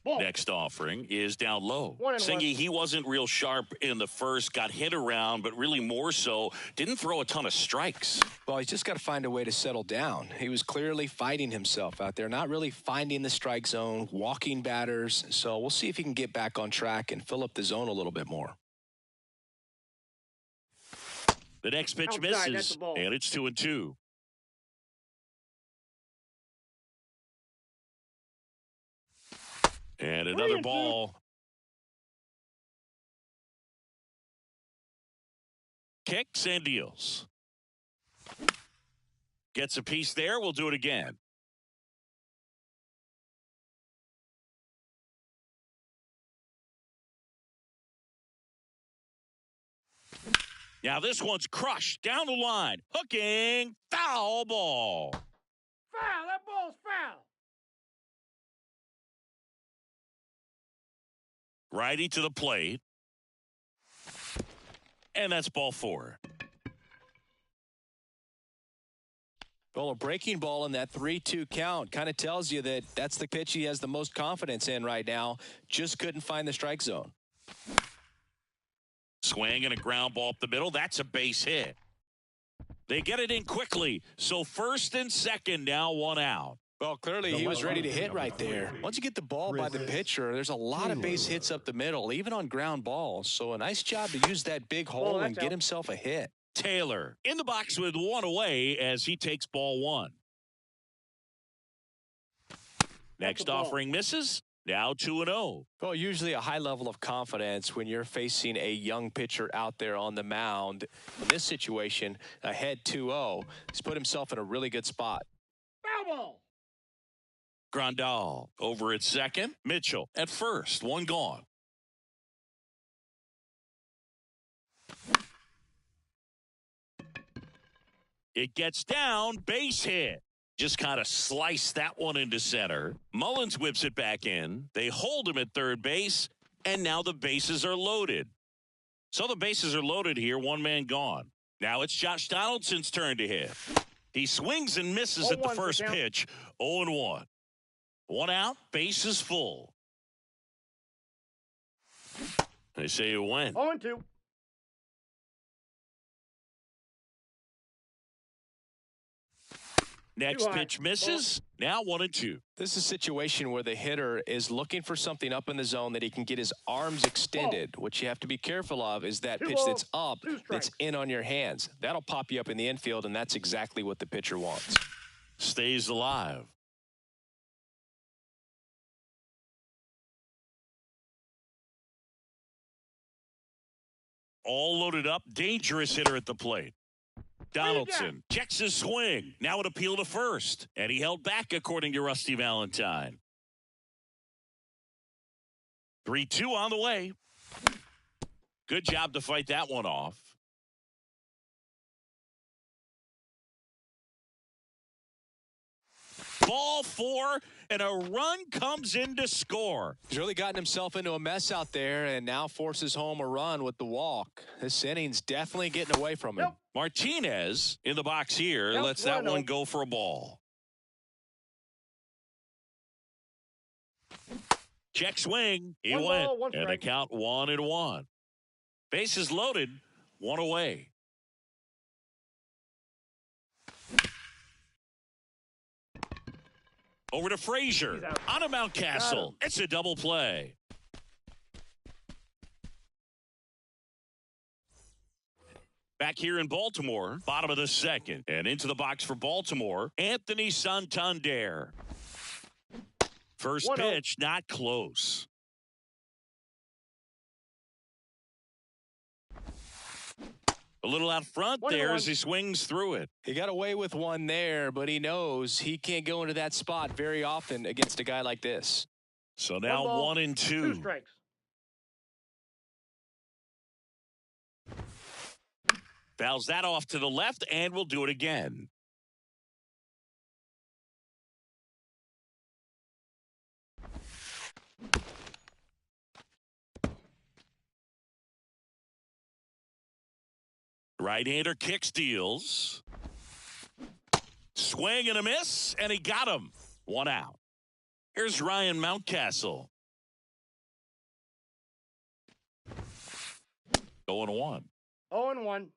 Speaker 3: Ball.
Speaker 1: Next offering is down low.
Speaker 3: 1-1.
Speaker 1: Singy, he wasn't real sharp in the first, got hit around, but really more so, didn't throw a ton of strikes.
Speaker 4: Well, he's just got to find a way to settle down. He was clearly fighting himself out there, not really finding the strike zone, walking batters. So we'll see if he can get back on track and fill up the zone a little bit more.
Speaker 1: The next pitch
Speaker 3: Outside, that's
Speaker 1: misses,
Speaker 3: the ball.
Speaker 1: and it's 2-2. And another
Speaker 3: 3-2.
Speaker 1: ball. Kicks and deals. Gets a piece there. We'll do it again. Now this one's crushed down the line. Hooking. Foul ball.
Speaker 3: Foul! That ball's foul!
Speaker 1: Righty to the plate. And that's ball 4.
Speaker 4: Well, a breaking ball in that 3-2 count kind of tells you that that's the pitch he has the most confidence in right now. Just couldn't find the strike zone.
Speaker 1: Swing and a ground ball up the middle. That's a base hit. They get it in quickly. So first and second now, 1 out.
Speaker 4: Well, clearly he was ready to hit right there. Once you get the ball by the pitcher, there's a lot of base hits up the middle, even on ground balls. So a nice job to use that big hole and get himself a hit.
Speaker 1: Taylor in the box with 1 away as he takes ball 1. Next offering misses. Now 2-0.
Speaker 4: Well, usually a high level of confidence when you're facing a young pitcher out there on the mound. In this situation, ahead 2-0. He's put himself in a really good spot.
Speaker 3: Foul ball!
Speaker 1: Grandal over at second. Mitchell at first. 1 gone. It gets down. Base hit. Just kind of sliced that one into center. Mullins whips it back in. They hold him at third base. And now the bases are loaded. So the bases are loaded here. 1 man gone. Now it's Josh Donaldson's turn to hit. He swings and misses at the first pitch. 0-1. 1 out, bases full. They say you win.
Speaker 3: 0-2.
Speaker 1: Next
Speaker 3: Too high.
Speaker 1: pitch misses. Now 1-2.
Speaker 4: This is a situation where the hitter is looking for something up in the zone that he can get his arms extended. What you have to be careful of is that pitch that's up, that's in on your hands. That'll pop you up in the infield, and that's exactly what the pitcher wants.
Speaker 1: Stays alive. All loaded up. Dangerous hitter at the plate. Donaldson checks his swing. Now an appeal to first. And he held back, according to Rusty Valentine. 3-2 on the way. Good job to fight that one off. Ball 4, and a run comes in to score.
Speaker 4: He's really gotten himself into a mess out there and now forces home a run with the walk. This inning's definitely getting away from him.
Speaker 1: Martinez in the box here lets that one go for a ball. Check swing. He went. And a count 1-1. Bases loaded. One away. Over to Frazier on a Mountcastle. It's a double play. Back here in Baltimore, bottom of the second. And into the box for Baltimore, Anthony Santander. First pitch, not close. A little out front there as he swings through it.
Speaker 4: He got away with one there, but he knows he can't go into that spot very often against a guy like this.
Speaker 1: So now 1-2.
Speaker 3: 2 strikes.
Speaker 1: Fouls that off to the left, and we'll do it again. Right-hander kick steals. Swing and a miss, and he got him. One out. Here's Ryan Mountcastle. 0-1.
Speaker 3: 0-1.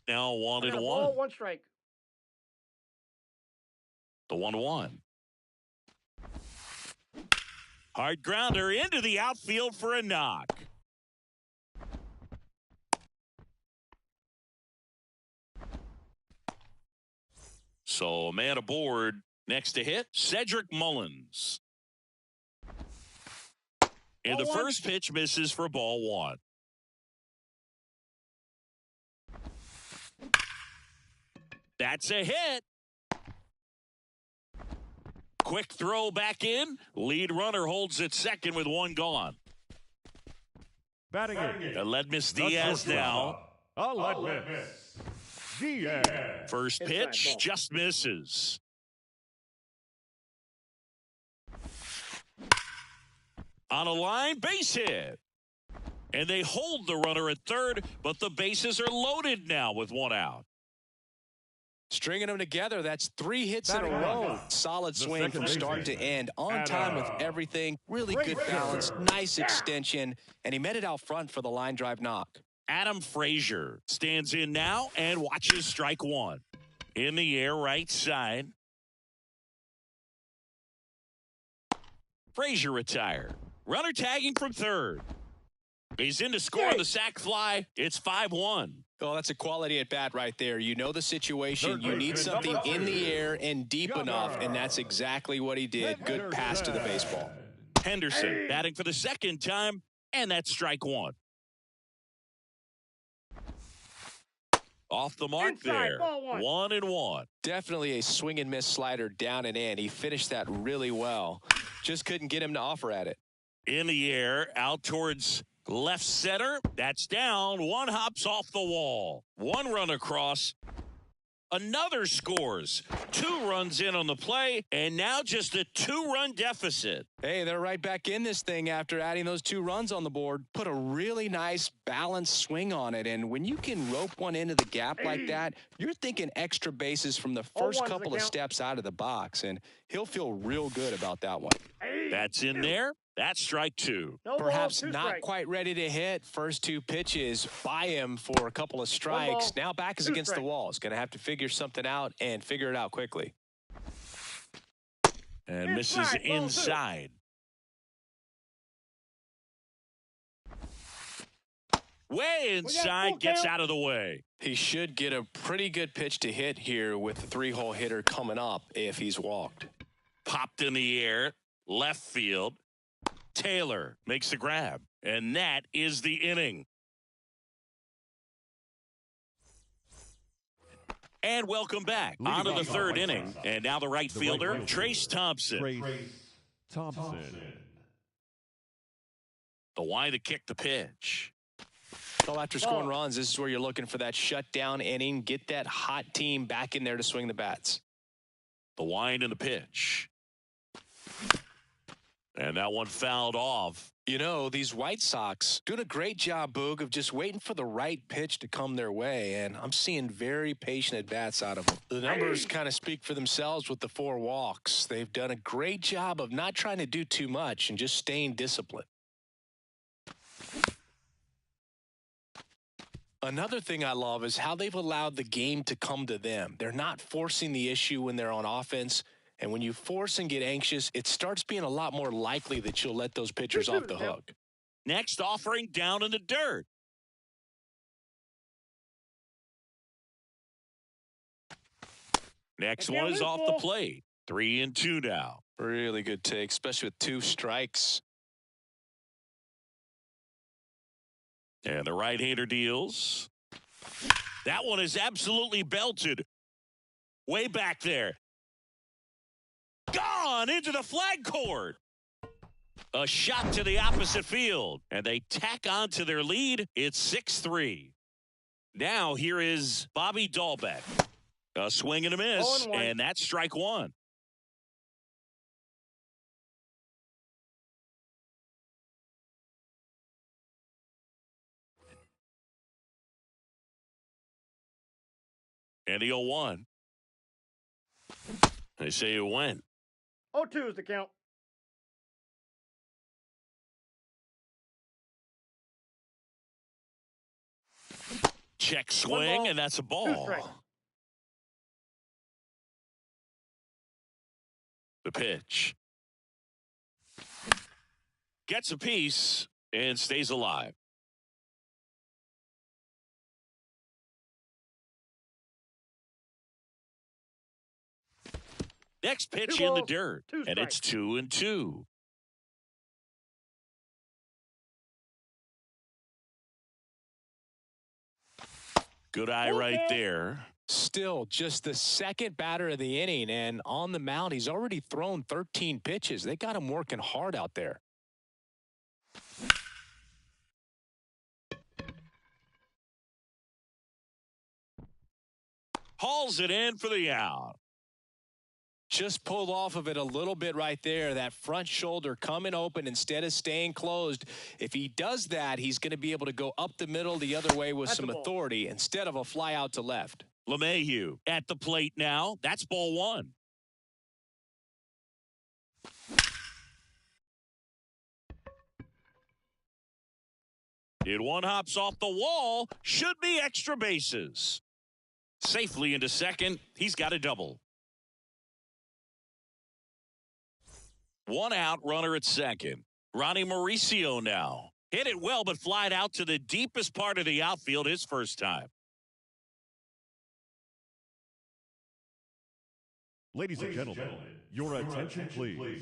Speaker 1: Now 1-1.
Speaker 3: Ball, 1 strike.
Speaker 1: The 1-1. Hard grounder into the outfield for a knock. So a man aboard. Next to hit, Cedric Mullins. And the first pitch misses for ball 1. That's a hit. Quick throw back in. Lead runner holds at second with 1 gone.
Speaker 2: Batting in.
Speaker 1: Aledmys Diaz now.
Speaker 2: Aledmys Diaz.
Speaker 1: First pitch just misses. On a line, base hit. And they hold the runner at third, but the bases are loaded now with 1 out.
Speaker 4: Stringing them together, that's 3 hits in a row. Solid swing from start to end. On time with everything. Really good balance. Nice extension. And he met it out front for the line drive knock.
Speaker 1: Adam Frazier stands in now and watches strike 1. In the air, right side. Frazier retired. Runner tagging from third. He's in to score on the sac fly. It's 5-1.
Speaker 4: Oh, that's a quality at bat right there. You know the situation. You need something in the air and deep enough, and that's exactly what he did. Good pass to the baseball.
Speaker 1: Henderson batting for the second time, and that's strike 1. Off the mark there. 1-1.
Speaker 4: Definitely a swing and miss slider down and in. He finished that really well. Just couldn't get him to offer at it.
Speaker 1: In the air, out towards left center. That's down. 1 hops off the wall. 1 run across. Another scores. 2 runs in on the play, and now just a 2-run deficit.
Speaker 4: Hey, they're right back in this thing after adding those 2 runs on the board. Put a really nice balanced swing on it, and when you can rope one into the gap like that, you're thinking extra bases from the first couple of steps out of the box, and he'll feel real good about that one.
Speaker 1: That's in there. That's strike two.
Speaker 3: No
Speaker 4: Perhaps
Speaker 3: ball, two
Speaker 4: not
Speaker 3: strikes.
Speaker 4: quite ready to hit. First two pitches by him for a couple of strikes.
Speaker 3: ball,
Speaker 4: Now back is
Speaker 3: two
Speaker 4: against the
Speaker 3: strikes.
Speaker 4: wall. He's going to have to figure something out and figure it out quickly.
Speaker 1: And
Speaker 3: Inside,
Speaker 1: misses
Speaker 3: ball two.
Speaker 1: inside. Way inside,
Speaker 3: full
Speaker 1: gets
Speaker 3: count.
Speaker 1: out of the way.
Speaker 4: He should get a pretty good pitch to hit here with the three-hole hitter coming up if he's walked.
Speaker 1: Popped in the air, left field. Taylor makes the grab, and that is the inning. And welcome back.
Speaker 2: Leading
Speaker 1: On to
Speaker 2: off
Speaker 1: the
Speaker 2: the
Speaker 1: third
Speaker 2: White
Speaker 1: inning,
Speaker 2: Sox.
Speaker 1: and now the right
Speaker 2: The right
Speaker 1: fielder,
Speaker 2: fielder,
Speaker 1: Trace Thompson.
Speaker 2: Trace Thompson.
Speaker 1: The wide to kick the pitch.
Speaker 4: So after scoring runs, this is where you're looking for that shutdown inning. Get that hot team back in there to swing the bats.
Speaker 1: The wind and the pitch. And that one fouled off.
Speaker 4: You know, these White Sox doing a great job, Boog, of just waiting for the right pitch to come their way, and I'm seeing very patient at-bats out of them. The numbers kind of speak for themselves with the 4 walks. They've done a great job of not trying to do too much and just staying disciplined. Another thing I love is how they've allowed the game to come to them. They're not forcing the issue when they're on offense. And when you force and get anxious, it starts being a lot more likely that you'll let those pitchers off the hook.
Speaker 1: Next offering down in the dirt. Next one is off the plate. 3-2 now.
Speaker 4: Really good take, especially with 2 strikes.
Speaker 1: And the right-hander deals. That one is absolutely belted. Way back there. Gone into the flag court. A shot to the opposite field. And they tack on to their lead. It's 6-3. Now here is Bobby Dahlbeck. A swing and a miss.
Speaker 3: 0-1.
Speaker 1: And that's strike one. And the 0-1. They say it went.
Speaker 3: 0-2 is the count.
Speaker 1: Check
Speaker 3: One
Speaker 1: swing,
Speaker 3: ball,
Speaker 1: and that's a
Speaker 3: 2
Speaker 1: ball.
Speaker 3: strikes.
Speaker 1: The pitch. Gets a piece and stays alive. Next pitch
Speaker 3: 2
Speaker 1: in the
Speaker 3: balls,
Speaker 1: dirt,
Speaker 3: 2
Speaker 1: and it's
Speaker 3: strikes.
Speaker 1: 2-2. Good eye right there.
Speaker 4: Still just the second batter of the inning, and on the mound, he's already thrown 13 pitches. They got him working hard out there.
Speaker 1: Hauls it in for the out.
Speaker 4: Just pulled off of it a little bit right there. That front shoulder coming open instead of staying closed. If he does that, he's going to be able to go up the middle the other way with
Speaker 3: That's
Speaker 4: some
Speaker 3: a ball.
Speaker 4: authority instead of a fly out to left.
Speaker 1: LeMahieu at the plate now. That's ball one. It one hops off the wall. Should be extra bases. Safely into second. He's got a double. One out, runner at second. Ronnie Mauricio now. Hit it well, but flied out to the deepest part of the outfield his first time.
Speaker 2: Ladies and gentlemen, your attention please.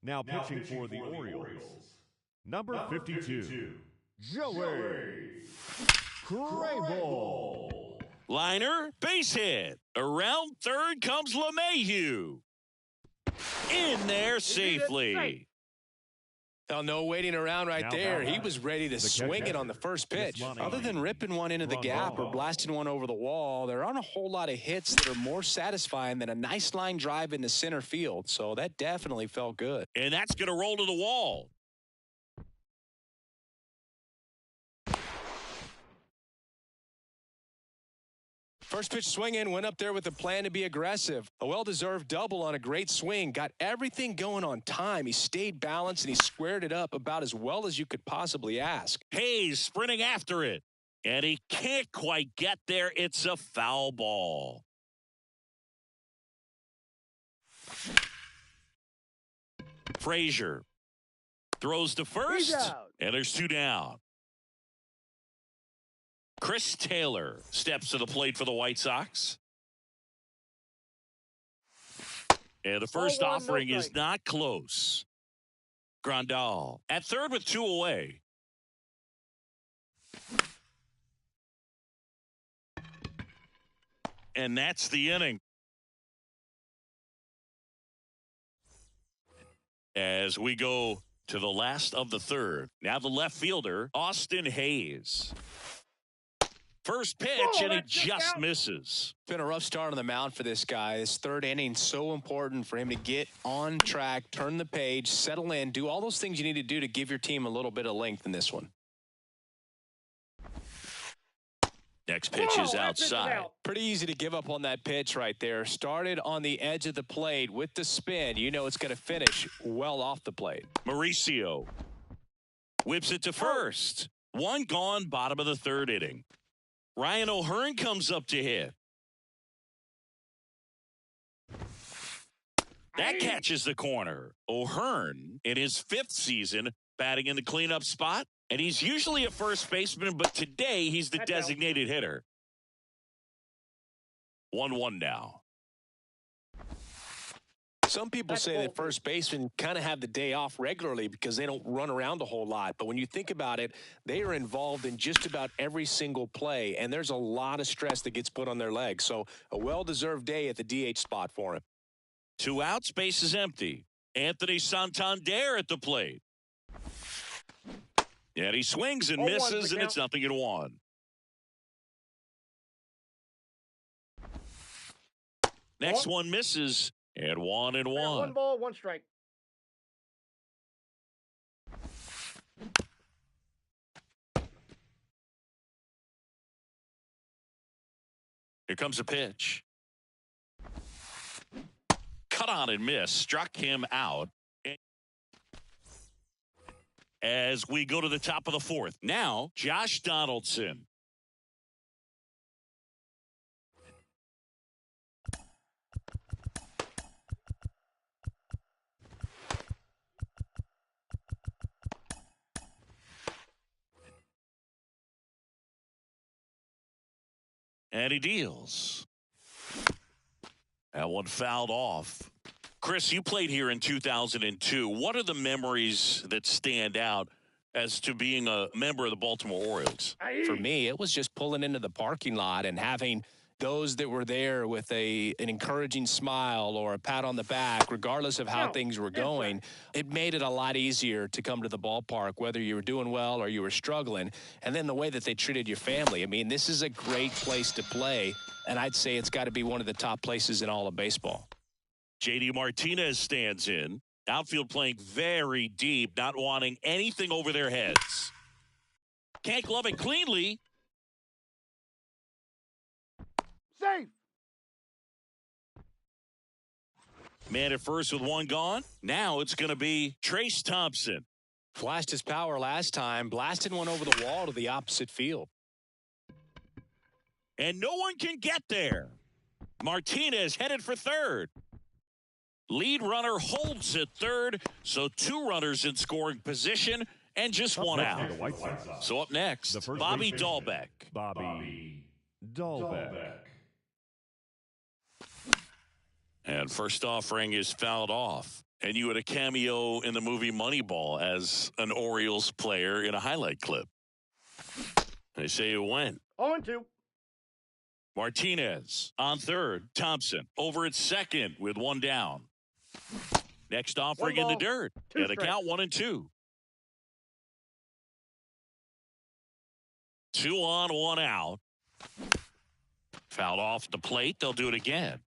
Speaker 2: Now pitching for the Orioles, number 52, Joey Crable.
Speaker 1: Liner, base hit. Around third comes LeMahieu. In there safely.
Speaker 4: Now, no waiting around right
Speaker 2: Now
Speaker 4: there.
Speaker 2: back.
Speaker 4: He was ready to
Speaker 2: The
Speaker 4: swing it
Speaker 2: catcher,
Speaker 4: on the first pitch.
Speaker 2: Yasmani.
Speaker 4: Other than ripping one into the gap or blasting one over the wall, there aren't a whole lot of hits that are more satisfying than a nice line drive into center field. So that definitely felt good.
Speaker 1: And that's going to roll to the wall.
Speaker 4: First pitch swinging, went up there with a plan to be aggressive. A well-deserved double on a great swing. Got everything going on time. He stayed balanced, and he squared it up about as well as you could possibly ask.
Speaker 1: Hayes sprinting after it, and he can't quite get there. It's a foul ball. Frazier throws to first, and there's two down. Chris Taylor steps to the plate for the White Sox. And the first offering is not close. Grandal at third with two away. And that's the inning. As we go to the last of the third. Now the left fielder, Austin Hayes. First pitch, and he just misses.
Speaker 4: Been a rough start on the mound for this guy. This third inning, so important for him to get on track, turn the page, settle in, do all those things you need to do to give your team a little bit of length in this one.
Speaker 1: Next pitch is outside.
Speaker 4: Pretty easy to give up on that pitch right there. Started on the edge of the plate with the spin. You know it's going to finish well off the plate.
Speaker 1: Mauricio whips it to first. One gone, bottom of the third inning. Ryan O'Hearn comes up to hit. That catches the corner. O'Hearn, in his fifth season, batting in the cleanup spot. And he's usually a first baseman, but today he's the designated hitter. 1-1 now.
Speaker 4: Some people say that first basemen kind of have the day off regularly because they don't run around a whole lot. But when you think about it, they are involved in just about every single play, and there's a lot of stress that gets put on their legs. So a well-deserved day at the DH spot for him.
Speaker 1: 2 outs, base is empty. Anthony Santander at the plate. And he swings and misses, and it's 0-1. Next one misses, and 1-1.
Speaker 3: 1 ball, 1 strike.
Speaker 1: Here comes a pitch. Cut on and miss. Struck him out. As we go to the top of the fourth. Now, Josh Donaldson. And he deals. That one fouled off. Chris, you played here in 2002. What are the memories that stand out as to being a member of the Baltimore Orioles?
Speaker 4: For me, it was just pulling into the parking lot and having those that were there with an encouraging smile or a pat on the back, regardless of how things were going. It made it a lot easier to come to the ballpark, whether you were doing well or you were struggling. And then the way that they treated your family. I mean, this is a great place to play, and I'd say it's got to be one of the top places in all of baseball.
Speaker 1: JD Martinez stands in. Outfield playing very deep, not wanting anything over their heads. Can't glove it cleanly.
Speaker 3: Safe.
Speaker 1: Man at first with one gone. Now it's going to be Trace Thompson.
Speaker 4: Flashed his power last time, blasted one over the wall to the opposite field.
Speaker 1: And no one can get there. Martinez headed for third. Lead runner holds at third, so 2 runners in scoring position and just 1 out. So up next, Bobby Dahlbeck.
Speaker 2: Bobby Dahlbeck.
Speaker 1: And first offering is fouled off. And you had a cameo in the movie Moneyball as an Orioles player in a highlight clip. They say it went.
Speaker 3: 0-2.
Speaker 1: Martinez on third. Thompson over at second with 1 down. Next offering in the dirt. And the count 1-2. 2 on, 1 out. Fouled off the plate. They'll do it again.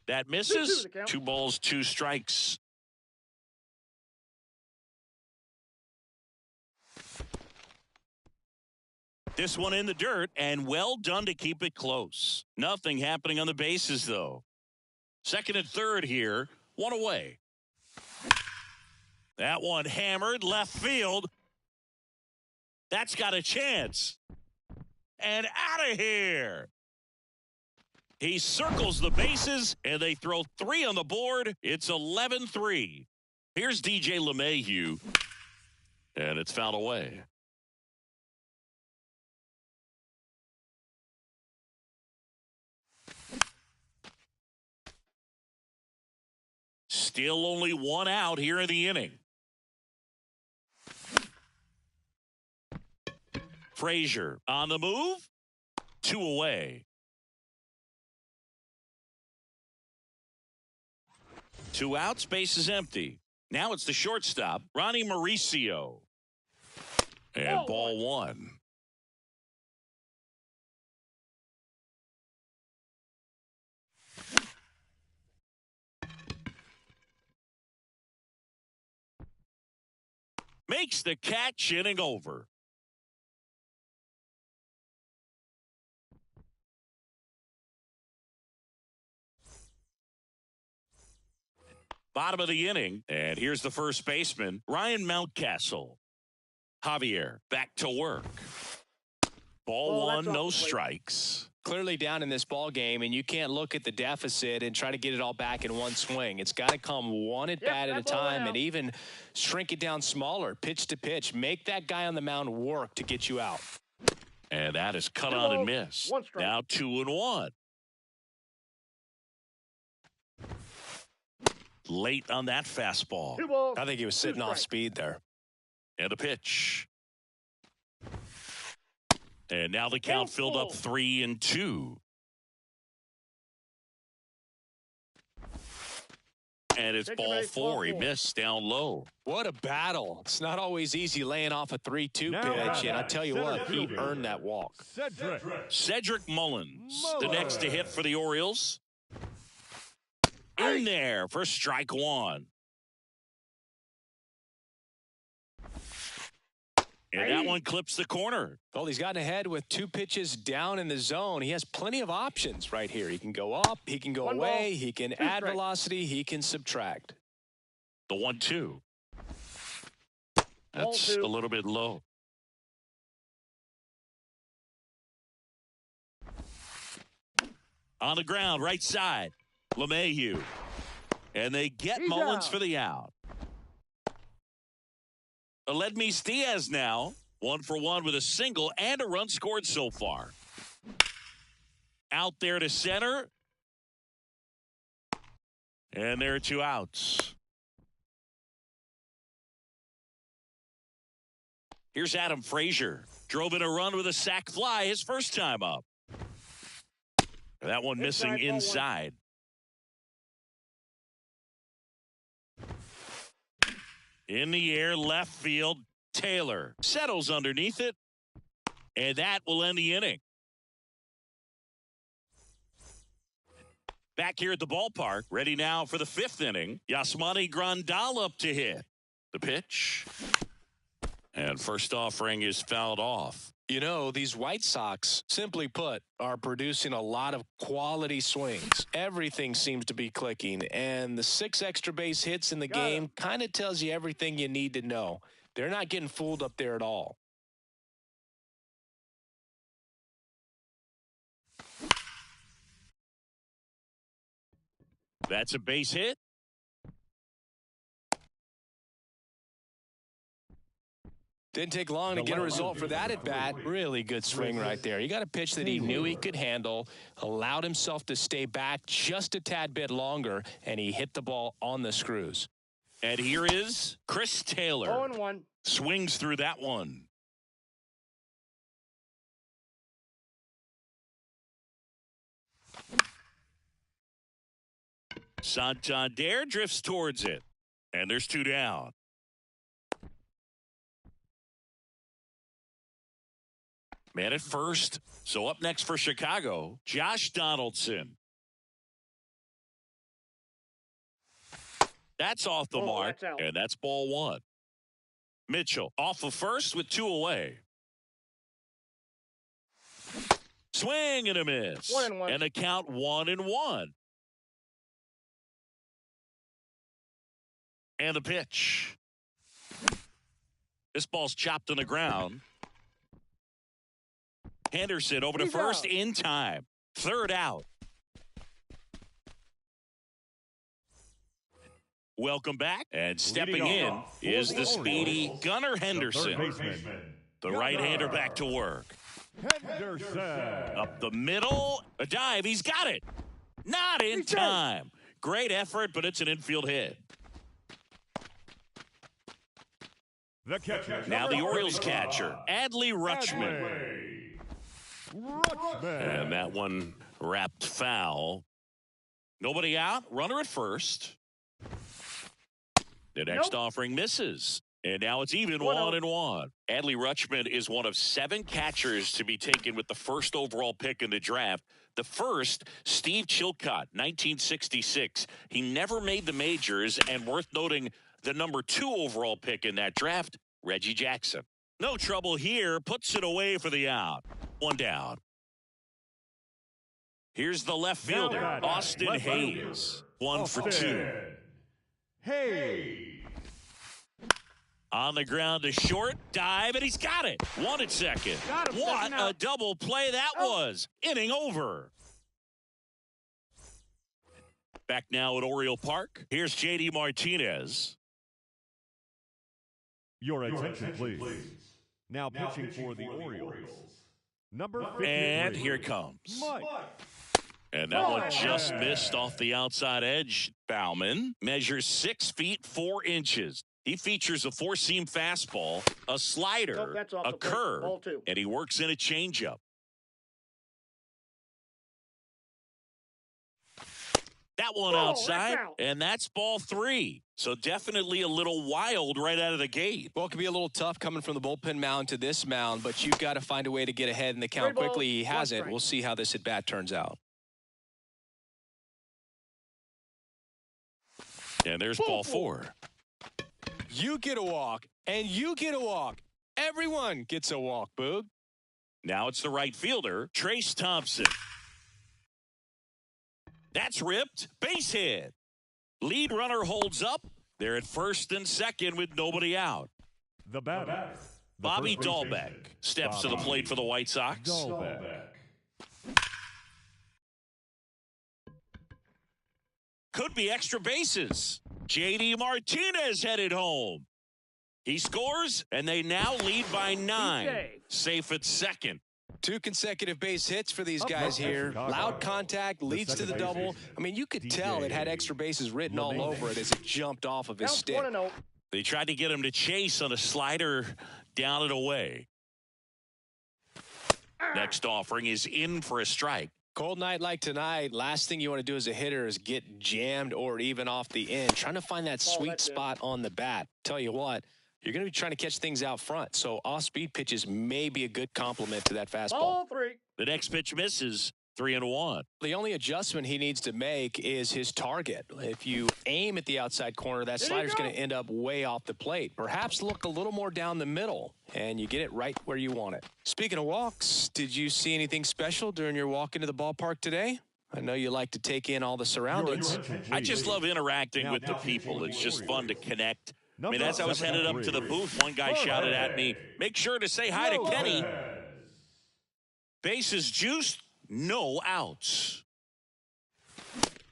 Speaker 1: That misses. 2 balls, 2 strikes. This one in the dirt, and well done to keep it close. Nothing happening on the bases, though. Second and third here, one away. That one hammered left field. That's got a chance. And out of here. He circles the bases, and they throw 3 on the board. It's 11-3. Here's DJ LeMahieu, and it's fouled away. Still only 1 out here in the inning. Frazier on the move. 2 away. 2 outs, base is empty. Now it's the shortstop, Ronnie Mauricio. And ball 1. Makes the catch, inning over. Bottom of the inning, and here's the first baseman, Ryan Mountcastle. Javier back to work. Ball 1, no strikes.
Speaker 4: Clearly down in this ball game, and you can't look at the deficit and try to get it all back in one swing. It's got to come one at bat at a time, and even shrink it down smaller, pitch to pitch. Make that guy on the mound work to get you out.
Speaker 1: And that is cut on and miss. Now 2-1. Late on that fastball.
Speaker 4: I think he was sitting off speed there.
Speaker 1: And a pitch. And now the count filled up 3-2. And it's ball 4. He missed down low.
Speaker 4: What a battle. It's not always easy laying off a 3-2 pitch. And I tell you what, he earned that walk.
Speaker 1: Cedric Mullins, the next to hit for the Orioles. In there for strike 1. And that one clips the corner.
Speaker 4: Well, he's gotten ahead with 2 pitches down in the zone. He has plenty of options right here. He can go up, he can go away, he can add velocity, he can subtract.
Speaker 1: The 1-2. That's a little bit low. On the ground, right side. LeMahieu. And they get Mullins for the out. Aledmys Diaz now 1 for 1 with a single and a run scored so far. Out there to center. And there are 2 outs. Here's Adam Frazier. Drove in a run with a sac fly his first time up. That one missing inside. In the air, left field, Taylor settles underneath it, and that will end the inning. Back here at the ballpark, ready now for the 5th inning. Yasmani Grandal up to hit. The pitch. And first offering is fouled off.
Speaker 4: You know, these White Sox, simply put, are producing a lot of quality swings. Everything seems to be clicking, and the 6 extra base hits in the game kind of tells you everything you need to know. They're not getting fooled up there at all.
Speaker 1: That's a base hit.
Speaker 4: Didn't take long to get a result for that at bat. Really good swing right there. He got a pitch that he knew he could handle, allowed himself to stay back just a tad bit longer, and he hit the ball on the screws.
Speaker 1: And here is Chris Taylor.
Speaker 3: 0-1.
Speaker 1: Swings through that one. Santander drifts towards it. And there's 2 down. Man at first. So up next for Chicago, Josh Donaldson. That's off the mark, and that's ball 1. Mitchell off of first with 2 away. Swing and a miss.
Speaker 3: 1-1.
Speaker 1: And the count 1-1. And the pitch. This ball's chopped on the ground. Henderson over to
Speaker 3: He's
Speaker 1: first
Speaker 3: out.
Speaker 1: in time. Third out. Welcome back. And stepping in is the speedy Gunnar Henderson. The right-hander back to work.
Speaker 2: Henderson.
Speaker 1: Up the middle. A dive. He's got it. Not in time. Great effort, but it's an infield hit.
Speaker 2: The catcher.
Speaker 1: Now the Orioles catcher, Adley Rutschman.
Speaker 2: Rutschman.
Speaker 1: And that one wrapped foul. Nobody out. Runner at first. The next offering misses. And now it's even 1-1. Adley Rutschman is one of 7 catchers to be taken with the first overall pick in the draft. The first, Steve Chilcott, 1966. He never made the majors, and worth noting, the number 2 overall pick in that draft, Reggie Jackson. No trouble here. Puts it away for the out. 1 down. Here's the left fielder, Austin Hayes. 1 for 2.
Speaker 2: Hayes.
Speaker 1: On the ground to short, dive, and he's got it. 1 at second.
Speaker 3: Got him,
Speaker 1: What
Speaker 3: second
Speaker 1: a
Speaker 3: out.
Speaker 1: double play that was. Inning over. Back now at Oriole Park. Here's J.D. Martinez.
Speaker 2: Your attention, please. Now pitching for the Orioles. Number 53.
Speaker 1: And here it comes.
Speaker 2: Mike.
Speaker 1: And that one just missed off the outside edge. Bauman measures 6 feet 4 inches. He features a 4-seam fastball, a slider,
Speaker 3: Nope, that's off
Speaker 1: a
Speaker 3: the plate.
Speaker 1: curve,
Speaker 3: Ball 2.
Speaker 1: and he works in a changeup. That one outside,
Speaker 3: that's out.
Speaker 1: and that's ball 3. So definitely a little wild right out of the gate.
Speaker 4: Well, it could be a little tough coming from the bullpen mound to this mound, but you've got to find a way to get ahead in the count
Speaker 3: 3 balls,
Speaker 4: quickly. He
Speaker 3: 1
Speaker 4: hasn't.
Speaker 3: strike.
Speaker 4: We'll see how this at-bat turns out.
Speaker 1: And there's ball 4.
Speaker 4: You get a walk, and you get a walk. Everyone gets a walk, Boog.
Speaker 1: Now it's the right fielder, Trace Thompson. That's ripped. Base hit. Lead runner holds up. They're at first and second with nobody out.
Speaker 2: The batter.
Speaker 1: Bobby Dahlbeck steps to the plate for the White Sox.
Speaker 2: Dahlbeck.
Speaker 1: Could be extra bases. J.D. Martinez headed home. He scores, and they now lead by 9. Safe at second.
Speaker 4: 2 consecutive base hits for these guys here. Loud contact leads to the double. I mean, you could tell it had extra bases written all over it as it jumped off of his
Speaker 3: Counts
Speaker 4: stick.
Speaker 3: 1-0.
Speaker 1: They tried to get him to chase on a slider down and away. Next offering is in for a strike.
Speaker 4: Cold night like tonight, last thing you want to do as a hitter is get jammed or even off the end. Trying to find that sweet
Speaker 3: that's it.
Speaker 4: spot on the bat. Tell you what, you're going to be trying to catch things out front. So off-speed pitches may be a good complement to that fastball.
Speaker 3: Ball 3.
Speaker 1: The next pitch misses. 3-1.
Speaker 4: The only adjustment he needs to make is his target. If you aim at the outside corner, that slider's going to end up way off the plate. Perhaps look a little more down the middle, and you get it right where you want it. Speaking of walks, did you see anything special during your walk into the ballpark today? I know you like to take in all the surroundings.
Speaker 1: I just love interacting with the people. It's just fun to connect. I mean, as I was headed up to the booth, one guy shouted at me, "Make sure to say hi to Kenny." Bases juiced, no outs.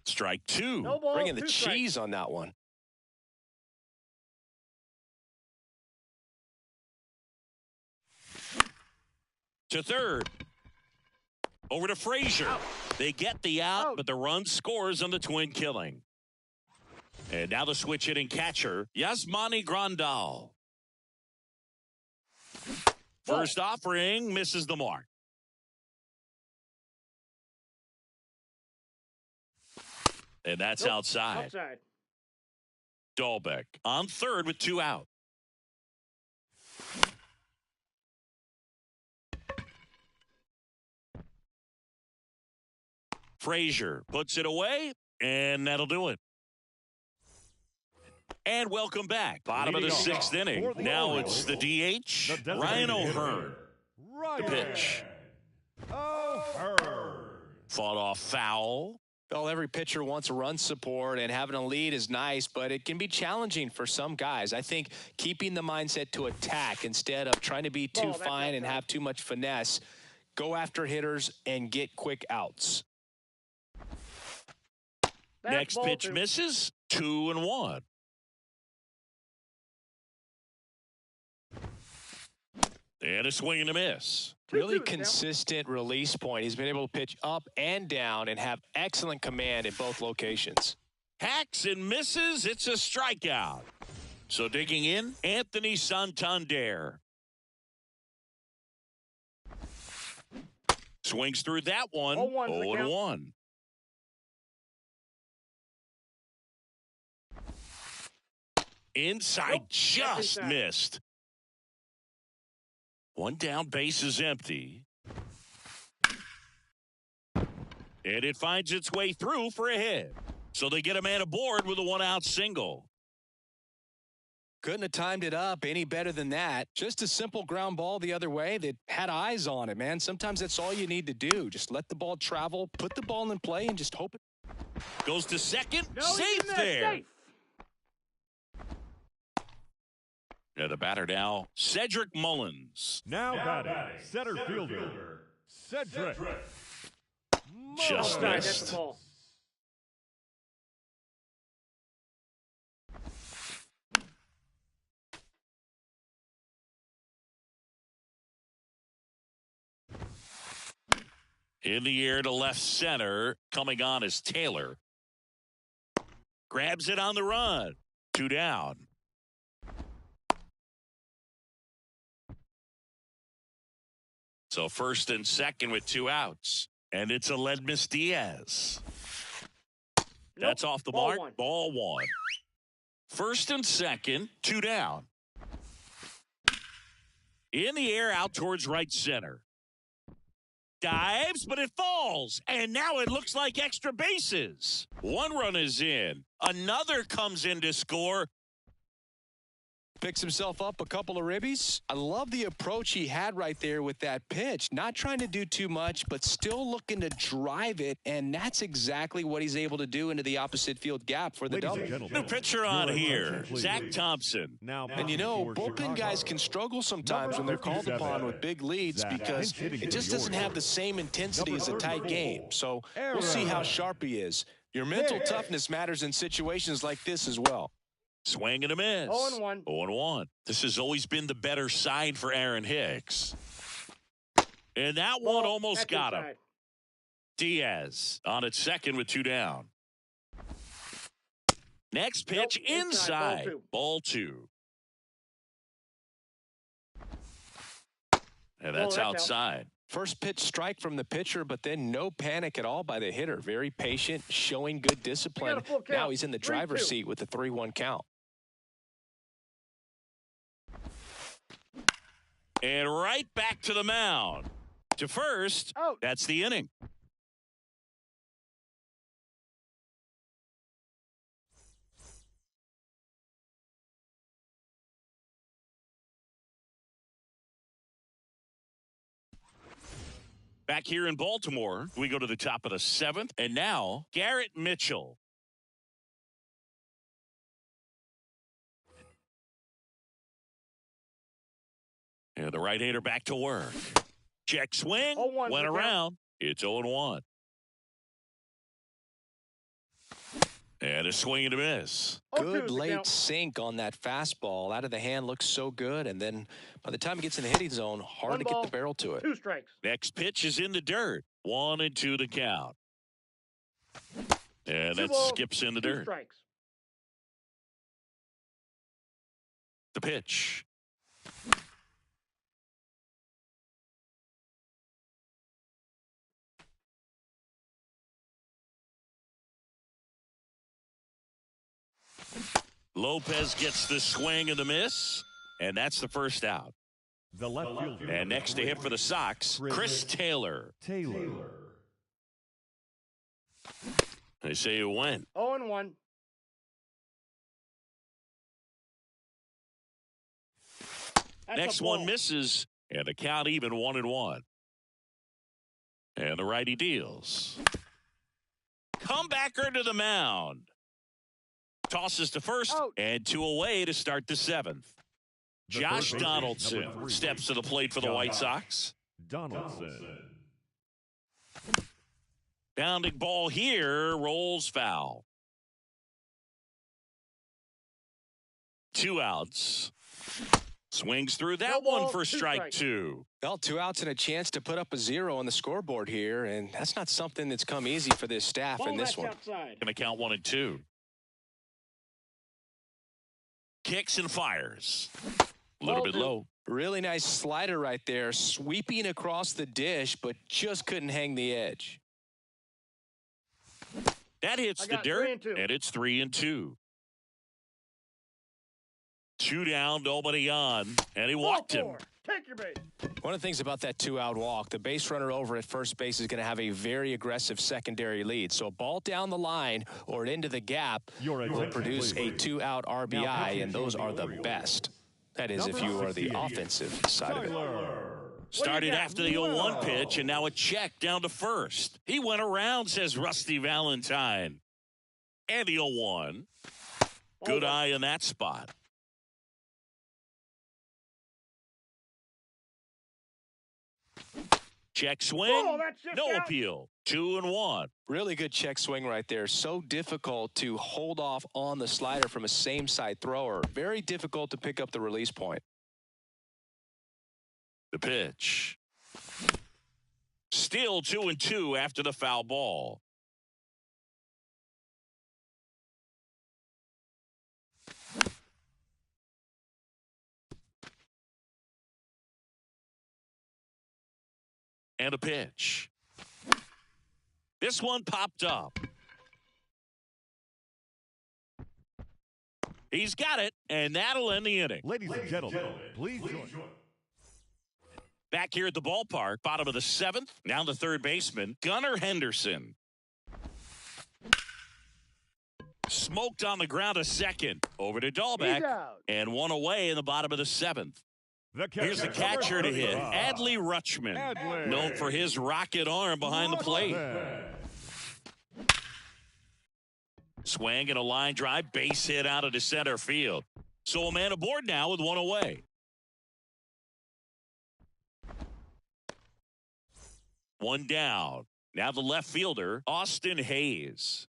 Speaker 1: Strike 2.
Speaker 3: No ball,
Speaker 4: Bringing the
Speaker 3: 2
Speaker 4: cheese on that one.
Speaker 1: To third. Over to Frazier. They get the out, but the run scores on the twin killing. And now the switch hitting catcher, Yasmani Grandal. First offering misses the mark. And that's outside.
Speaker 3: Outside.
Speaker 1: Dahlbeck on third with 2 out. Frazier puts it away, and that'll do it. And welcome back. Bottom of the 6th inning. Now it's the DH, Ryan O'Hearn. The pitch.
Speaker 2: O'Hearn.
Speaker 1: Fought off foul.
Speaker 4: Well, every pitcher wants a run support, and having a lead is nice, but it can be challenging for some guys. I think keeping the mindset to attack instead of trying to be too fine and have too much finesse, go after hitters and get quick outs.
Speaker 1: Next pitch misses. 2-1. And a swing and a miss.
Speaker 4: Really consistent release point. He's been able to pitch up and down and have excellent command in both locations.
Speaker 1: Hacks and misses. It's a strikeout. So digging in, Anthony Santander. Swings through that one. 0-1. Inside, just missed. One down, base is empty. And it finds its way through for a hit. So they get a man aboard with a one-out single.
Speaker 4: Couldn't have timed it up any better than that. Just a simple ground ball the other way that had eyes on it, man. Sometimes that's all you need to do. Just let the ball travel, put the ball in play, and just hope it.
Speaker 1: Goes to second. Safe there.
Speaker 3: Safe.
Speaker 1: Yeah, the batter now, Cedric Mullins.
Speaker 2: Now batting, center fielder, Cedric.
Speaker 1: Just missed. In the air to left center. Coming on is Taylor. Grabs it on the run. 2 down. So first and second with 2 outs. And it's Aledmys Diaz. That's off the mark. Ball one. First and second, 2 down. In the air out towards right center. Dives, but it falls. And now it looks like extra bases. 1 run is in. Another comes in to score.
Speaker 4: Picks himself up a couple of ribbies. I love the approach he had right there with that pitch. Not trying to do too much, but still looking to drive it, and that's exactly what he's able to do into the opposite field gap for the double.
Speaker 1: New pitcher on here, Zach Thompson.
Speaker 4: And you know, bullpen guys can struggle sometimes when they're called upon with big leads because it just doesn't have the same intensity as a tight game. So we'll see how sharp he is. Your mental toughness matters in situations like this as well.
Speaker 1: Swing and a miss.
Speaker 3: 0-1.
Speaker 1: 0-1. This has always been the better side for Aaron Hicks. And that one almost got him. Diaz on its second with 2 down. Next pitch inside. Ball 2. And that's outside.
Speaker 4: First pitch strike from the pitcher, but then no panic at all by the hitter. Very patient, showing good discipline. Now he's in the driver's seat with the 3-1 count.
Speaker 1: And right back to the mound. To first, that's the inning. Back here in Baltimore, we go to the top of the 7th, and now Garrett Mitchell. And the right-hander back to work. Check swing, went around. It's 0-1. And a swing and a miss.
Speaker 4: Good late sink on that fastball. Out of the hand looks so good. And then by the time it gets in the hitting zone, hard to get the barrel to it.
Speaker 3: 2 strikes.
Speaker 1: Next pitch is in the dirt. 1-2 the count. And that skips in the dirt.
Speaker 3: Strikes.
Speaker 1: The pitch. Lopez gets the swing and the miss, and that's the first out.
Speaker 2: The left fielder.
Speaker 1: And next to hit for the Sox, Chris Taylor. They say it went.
Speaker 3: 0-1.
Speaker 1: Next one misses, and the count even 1-1. And the righty deals. Comebacker to the mound. Tosses to first,
Speaker 3: Out.
Speaker 1: and 2 away to start the 7th. Josh Donaldson steps to the plate for the White Sox.
Speaker 2: Donaldson.
Speaker 1: Bounding ball here, rolls foul. 2 outs. Swings through that
Speaker 3: No ball,
Speaker 1: one for
Speaker 3: 2
Speaker 1: strike
Speaker 3: strikes.
Speaker 1: 2.
Speaker 4: Well, 2 outs and a chance to put up a 0 on the scoreboard here, and that's not something that's come easy for this staff
Speaker 3: Ball
Speaker 4: in this
Speaker 3: that's
Speaker 4: one.
Speaker 3: outside.
Speaker 1: Going to count 1 and 2. Kicks and fires. A little
Speaker 3: Ball
Speaker 1: bit
Speaker 3: 2.
Speaker 1: low.
Speaker 4: Really nice slider right there, sweeping across the dish, but just couldn't hang the edge.
Speaker 1: That hits
Speaker 3: I
Speaker 1: the
Speaker 3: got 3
Speaker 1: dirt,
Speaker 3: and 2.
Speaker 1: and it's 3 and 2. 2 down, nobody on, and he walked him.
Speaker 3: Ball 4. Take your base.
Speaker 4: One of the things about that 2-out walk, the base runner over at first base is going to have a very aggressive secondary lead. So a ball down the line or into the gap
Speaker 2: Your
Speaker 4: will
Speaker 2: attention,
Speaker 4: produce a
Speaker 2: please.
Speaker 4: 2-out RBI,
Speaker 2: pitching
Speaker 4: and those
Speaker 2: for the
Speaker 4: are the
Speaker 2: Orioles.
Speaker 4: best. That is, if
Speaker 2: Number
Speaker 4: you are the
Speaker 2: 68.
Speaker 4: offensive side of it.
Speaker 1: Started
Speaker 3: got?
Speaker 1: after the 0-1 pitch, and now a check down to first. He went around, says Rusty Valentine. And the 0-1. Good eye in that spot. Check swing,
Speaker 3: Oh, that's just
Speaker 1: no
Speaker 3: out.
Speaker 1: appeal. 2 and 1.
Speaker 4: Really good check swing right there. So difficult to hold off on the slider from a same side thrower. Very difficult to pick up the release point.
Speaker 1: The pitch. Still 2 and 2 after the foul ball. And a pitch. This one popped up. He's got it, and that'll end the inning.
Speaker 2: Ladies and gentlemen, please join.
Speaker 1: Back here at the ballpark, bottom of the 7th, now the third baseman, Gunnar Henderson. Smoked on the ground a second. Over to
Speaker 3: He's
Speaker 1: Dahlbeck,
Speaker 3: out.
Speaker 1: and 1 away in the bottom of the 7th. Here's the catcher to hit, Adley Rutschman,
Speaker 2: Adley.
Speaker 1: known for his rocket arm behind the plate. Swing and a line drive, base hit out of the center field. So a man aboard now with 1 away. 1 down. Now the left fielder, Austin Hayes.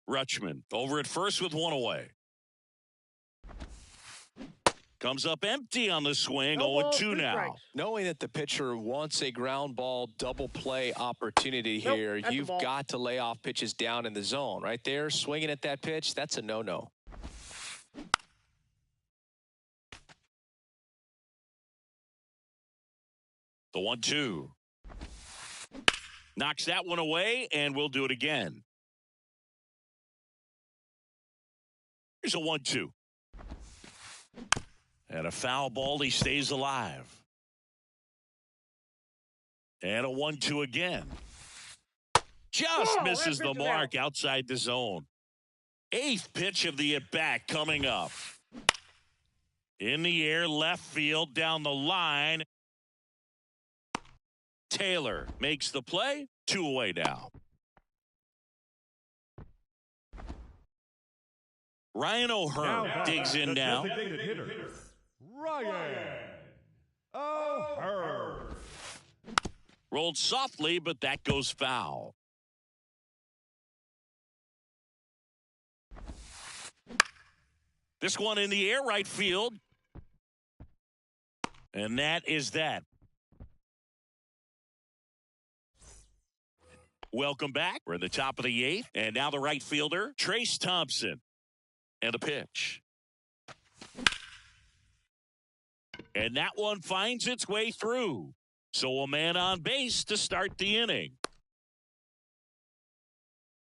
Speaker 1: Rutschman over at first with 1 away. Comes up empty on the swing,
Speaker 3: No ball,
Speaker 1: 0-2
Speaker 3: 2
Speaker 1: now.
Speaker 3: strikes.
Speaker 4: Knowing that the pitcher wants a ground ball double play opportunity
Speaker 3: Nope,
Speaker 4: here,
Speaker 3: that's a
Speaker 4: you've
Speaker 3: ball.
Speaker 4: got to lay off pitches down in the zone. Right there, swinging at that pitch, that's a no-no.
Speaker 1: The 1-2. Knocks that one away, and we'll do it again. Here's a 1-2. And a foul ball, he stays alive. And a 1-2 again. Just
Speaker 3: Whoa,
Speaker 1: misses
Speaker 3: that
Speaker 1: the
Speaker 3: pitch is
Speaker 1: mark outside the zone. 8th pitch of the at-bat coming up. In the air, left field, down the line. Taylor makes the play. 2 away now. Ryan O'Hearn digs in now.
Speaker 2: Ryan O'Hearn.
Speaker 1: Rolled softly, but that goes foul. This one in the air, right field. And that is that. Welcome back. We're in the top of the 8th. And now the right fielder, Trace Thompson. And a pitch. And that one finds its way through. So a man on base to start the inning.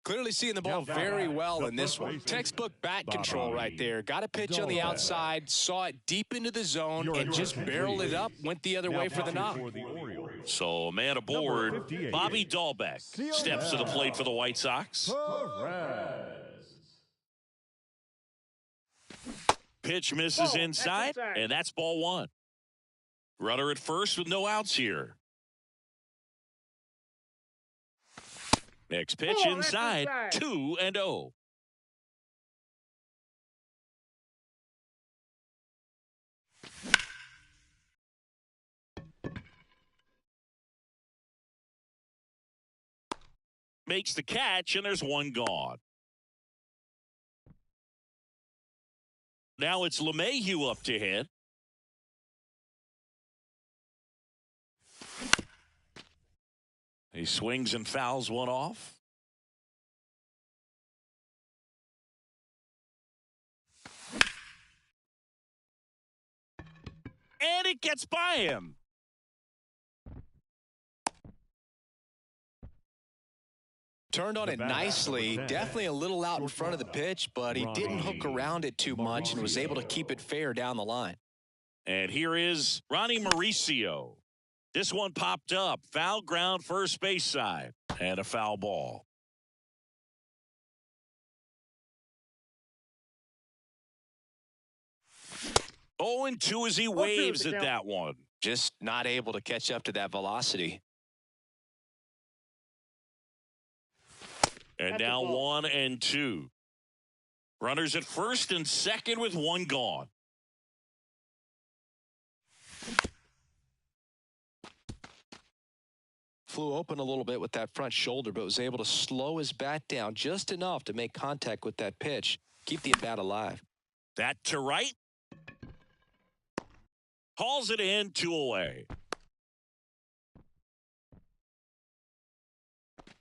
Speaker 4: Clearly seeing the ball
Speaker 2: Now
Speaker 4: very
Speaker 2: back,
Speaker 4: well
Speaker 2: the
Speaker 4: in this
Speaker 2: first
Speaker 4: one.
Speaker 2: baseman,
Speaker 4: Textbook bat control
Speaker 2: Bobby
Speaker 4: right there. Got a pitch on the
Speaker 2: Dahlbeck.
Speaker 4: outside, saw it deep into the zone,
Speaker 2: Your
Speaker 4: and just
Speaker 2: attention,
Speaker 4: barreled
Speaker 2: please.
Speaker 4: it up, went the other
Speaker 2: Now
Speaker 4: way for the
Speaker 2: pitching
Speaker 4: knock.
Speaker 2: for the Orioles.
Speaker 1: So a man aboard,
Speaker 2: Number 58.
Speaker 1: Bobby Dahlbeck steps to the plate for the White Sox.
Speaker 2: Perez.
Speaker 1: Pitch misses
Speaker 3: Ball, that's
Speaker 1: inside,
Speaker 3: inside.
Speaker 1: and that's ball 1. Runner at first with no outs here. Next pitch inside. 2-0. Makes the catch, and there's one gone. Now it's LeMahieu up to hit. He swings and fouls one off. And it gets by him.
Speaker 4: Turned on it nicely. Definitely a little out in front of the pitch, but he didn't hook around it too much and was able to keep it fair down the line.
Speaker 1: And here is Ronnie Mauricio. This one popped up. Foul ground, first base side, and a foul ball. Oh, and 2 as he waves at that one.
Speaker 4: Just not able to catch up to that velocity.
Speaker 1: And now 1-2. Runners at first and second with one gone.
Speaker 4: Flew open a little bit with that front shoulder, but was able to slow his bat down just enough to make contact with that pitch. Keep the at-bat alive.
Speaker 1: That to right. Hauls it in, 2 away.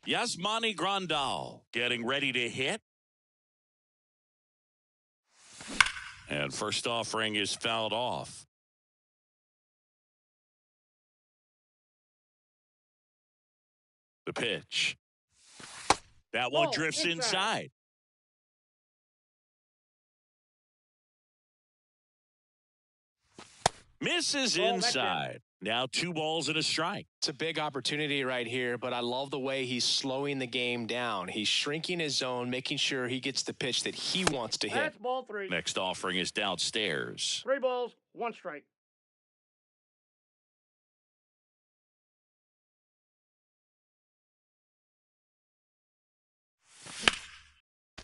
Speaker 1: Yasmani Grandal getting ready to hit. And first offering is fouled off. The pitch. That one drifts inside. Misses inside. Now 2 balls and a strike.
Speaker 4: It's a big opportunity right here, but I love the way he's slowing the game down. He's shrinking his zone, making sure he gets the pitch that he wants to hit.
Speaker 3: That's ball 3.
Speaker 1: Next offering is downstairs.
Speaker 3: 3 balls, 1 strike.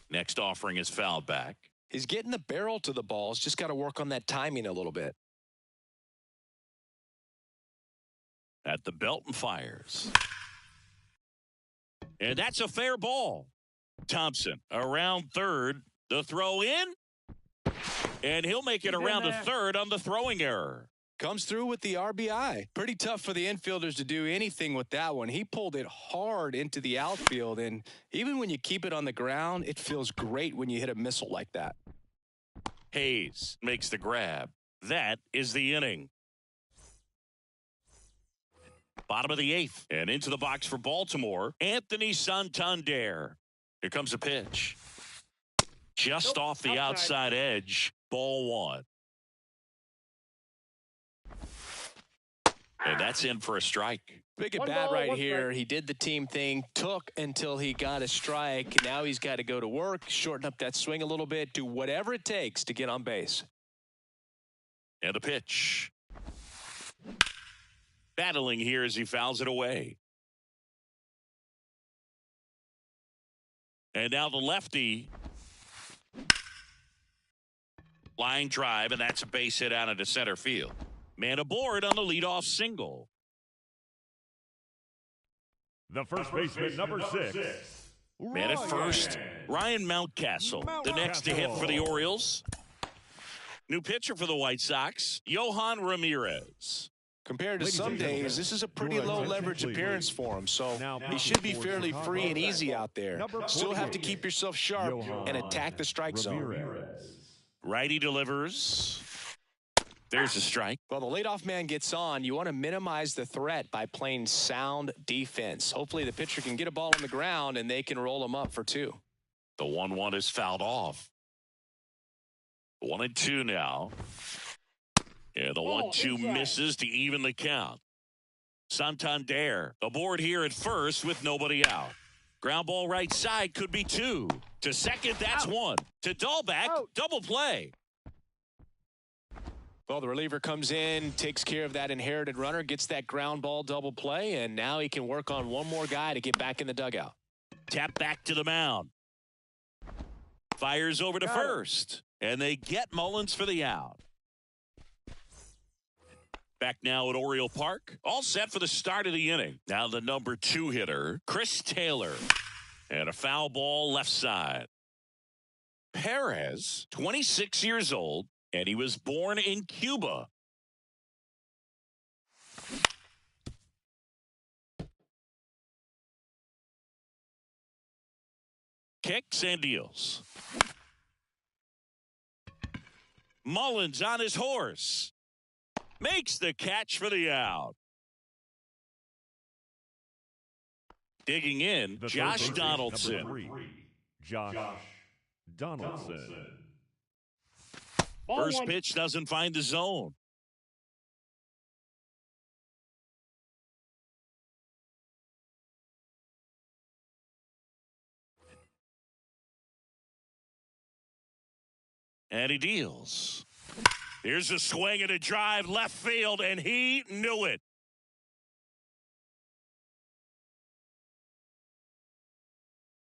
Speaker 1: Next offering is fouled back.
Speaker 4: He's getting the barrel to the balls. Just got to work on that timing a little bit.
Speaker 1: At the belt and fires. And that's a fair ball. Thompson around third. The throw in. And he'll make it around to third on the throwing error.
Speaker 4: Comes through with the RBI. Pretty tough for the infielders to do anything with that one. He pulled it hard into the outfield, and even when you keep it on the ground, it feels great when you hit a missile like that.
Speaker 1: Hayes makes the grab. That is the inning. Bottom of the 8th, and into the box for Baltimore, Anthony Santander. Here comes a pitch. Just off the outside edge, ball 1. And that's in for a strike.
Speaker 4: Big at bat right here. He did the team thing, took until he got a strike. Now he's got to go to work, shorten up that swing a little bit, do whatever it takes to get on base.
Speaker 1: And a pitch. Battling here as he fouls it away. And now the lefty. Line drive, and that's a base hit out into center field. Man aboard on the leadoff single.
Speaker 2: The first baseman, number 6.
Speaker 1: Man at first, Ryan Mountcastle. The next to hit for the Orioles. New pitcher for the White Sox, Yohan Ramirez.
Speaker 4: Compared to some days, this is a pretty low leverage appearance for him, so he should be fairly free and easy out there. Still have to keep yourself sharp and attack the strike zone.
Speaker 1: Righty delivers. There's a strike.
Speaker 4: Well, the leadoff man gets on. You want to minimize the threat by playing sound defense. Hopefully the pitcher can get a ball on the ground and they can roll him up for 2.
Speaker 1: The 1-1 is fouled off. 1-2 now. And the 1-2 misses to even the count. Santander aboard here at first with nobody out. Ground ball right side could be 2. To second, that's 1. To Dahlbeck, double play.
Speaker 4: Well, the reliever comes in, takes care of that inherited runner, gets that ground ball double play, and now he can work on one more guy to get back in the dugout.
Speaker 1: Tap back to the mound. Fires over to first. And they get Mullins for the out. Back now at Oriole Park. All set for the start of the inning. Now the number 2 hitter, Chris Taylor. And a foul ball left side. Perez, 26 years old, and he was born in Cuba. Kicks and deals. Mullins on his horse. Makes the catch for the out. Digging in, Josh Donaldson.
Speaker 2: Josh Donaldson.
Speaker 1: First pitch doesn't find the zone. And he deals. Here's a swing and a drive left field, and he knew it.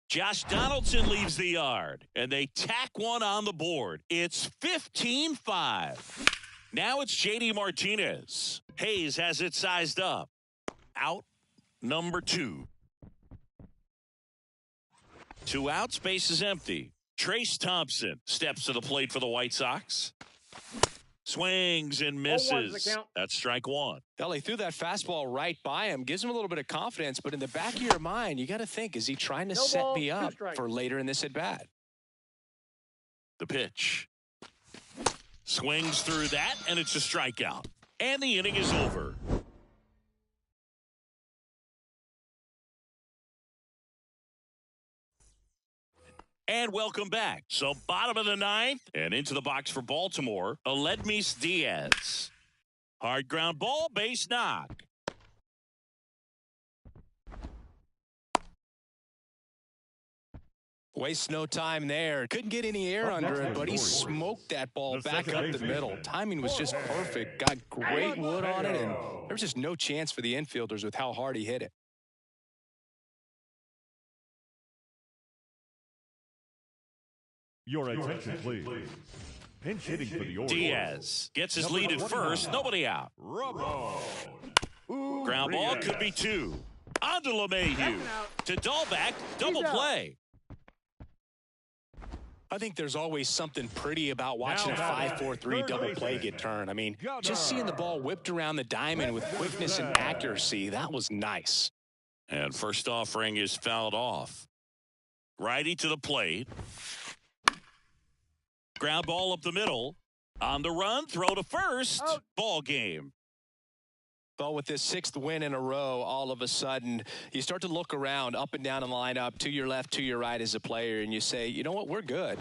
Speaker 1: Josh Donaldson leaves the yard, and they tack one on the board. It's 15-5. Now it's J.D. Martinez. Hayes has it sized up. Out number 2. 2 outs, base is empty. Trace Thompson steps to the plate for the White Sox. Swings and misses. That's strike 1.
Speaker 4: Well, he threw that fastball right by him. Gives him a little bit of confidence, but in the back of your mind, you got to think, is he trying to set me up for later in this at-bat?
Speaker 1: The pitch. Swings through that, and it's a strikeout. And the inning is over. And welcome back. So bottom of the 9th and into the box for Baltimore, Aledmys Diaz. Hard ground ball, base knock.
Speaker 4: Wastes no time there. Couldn't get any air under it, but he smoked that ball back up the middle. Timing was just perfect. Got great wood on it, and there was just no chance for the infielders with how hard he hit it.
Speaker 2: Your attention, please. Pinch hitting for the Orioles.
Speaker 1: Diaz gets his lead at first. Nobody out. Ground ball could be 2. On to LeMahieu. To Dahlbeck. Double play.
Speaker 4: I think there's always something pretty about watching a 5-4-3 double play get turned. I mean, just seeing the ball whipped around the diamond with quickness and accuracy, that was nice.
Speaker 1: And first offering is fouled off. Righty to the plate. Ground ball up the middle. On the run, throw to first. Ball game.
Speaker 4: Well, with this 6th win in a row, all of a sudden, you start to look around up and down the lineup, to your left, to your right as a player, and you say, you know what, we're good.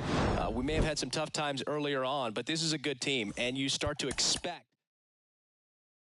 Speaker 4: We may have had some tough times earlier on, but this is a good team, and you start to expect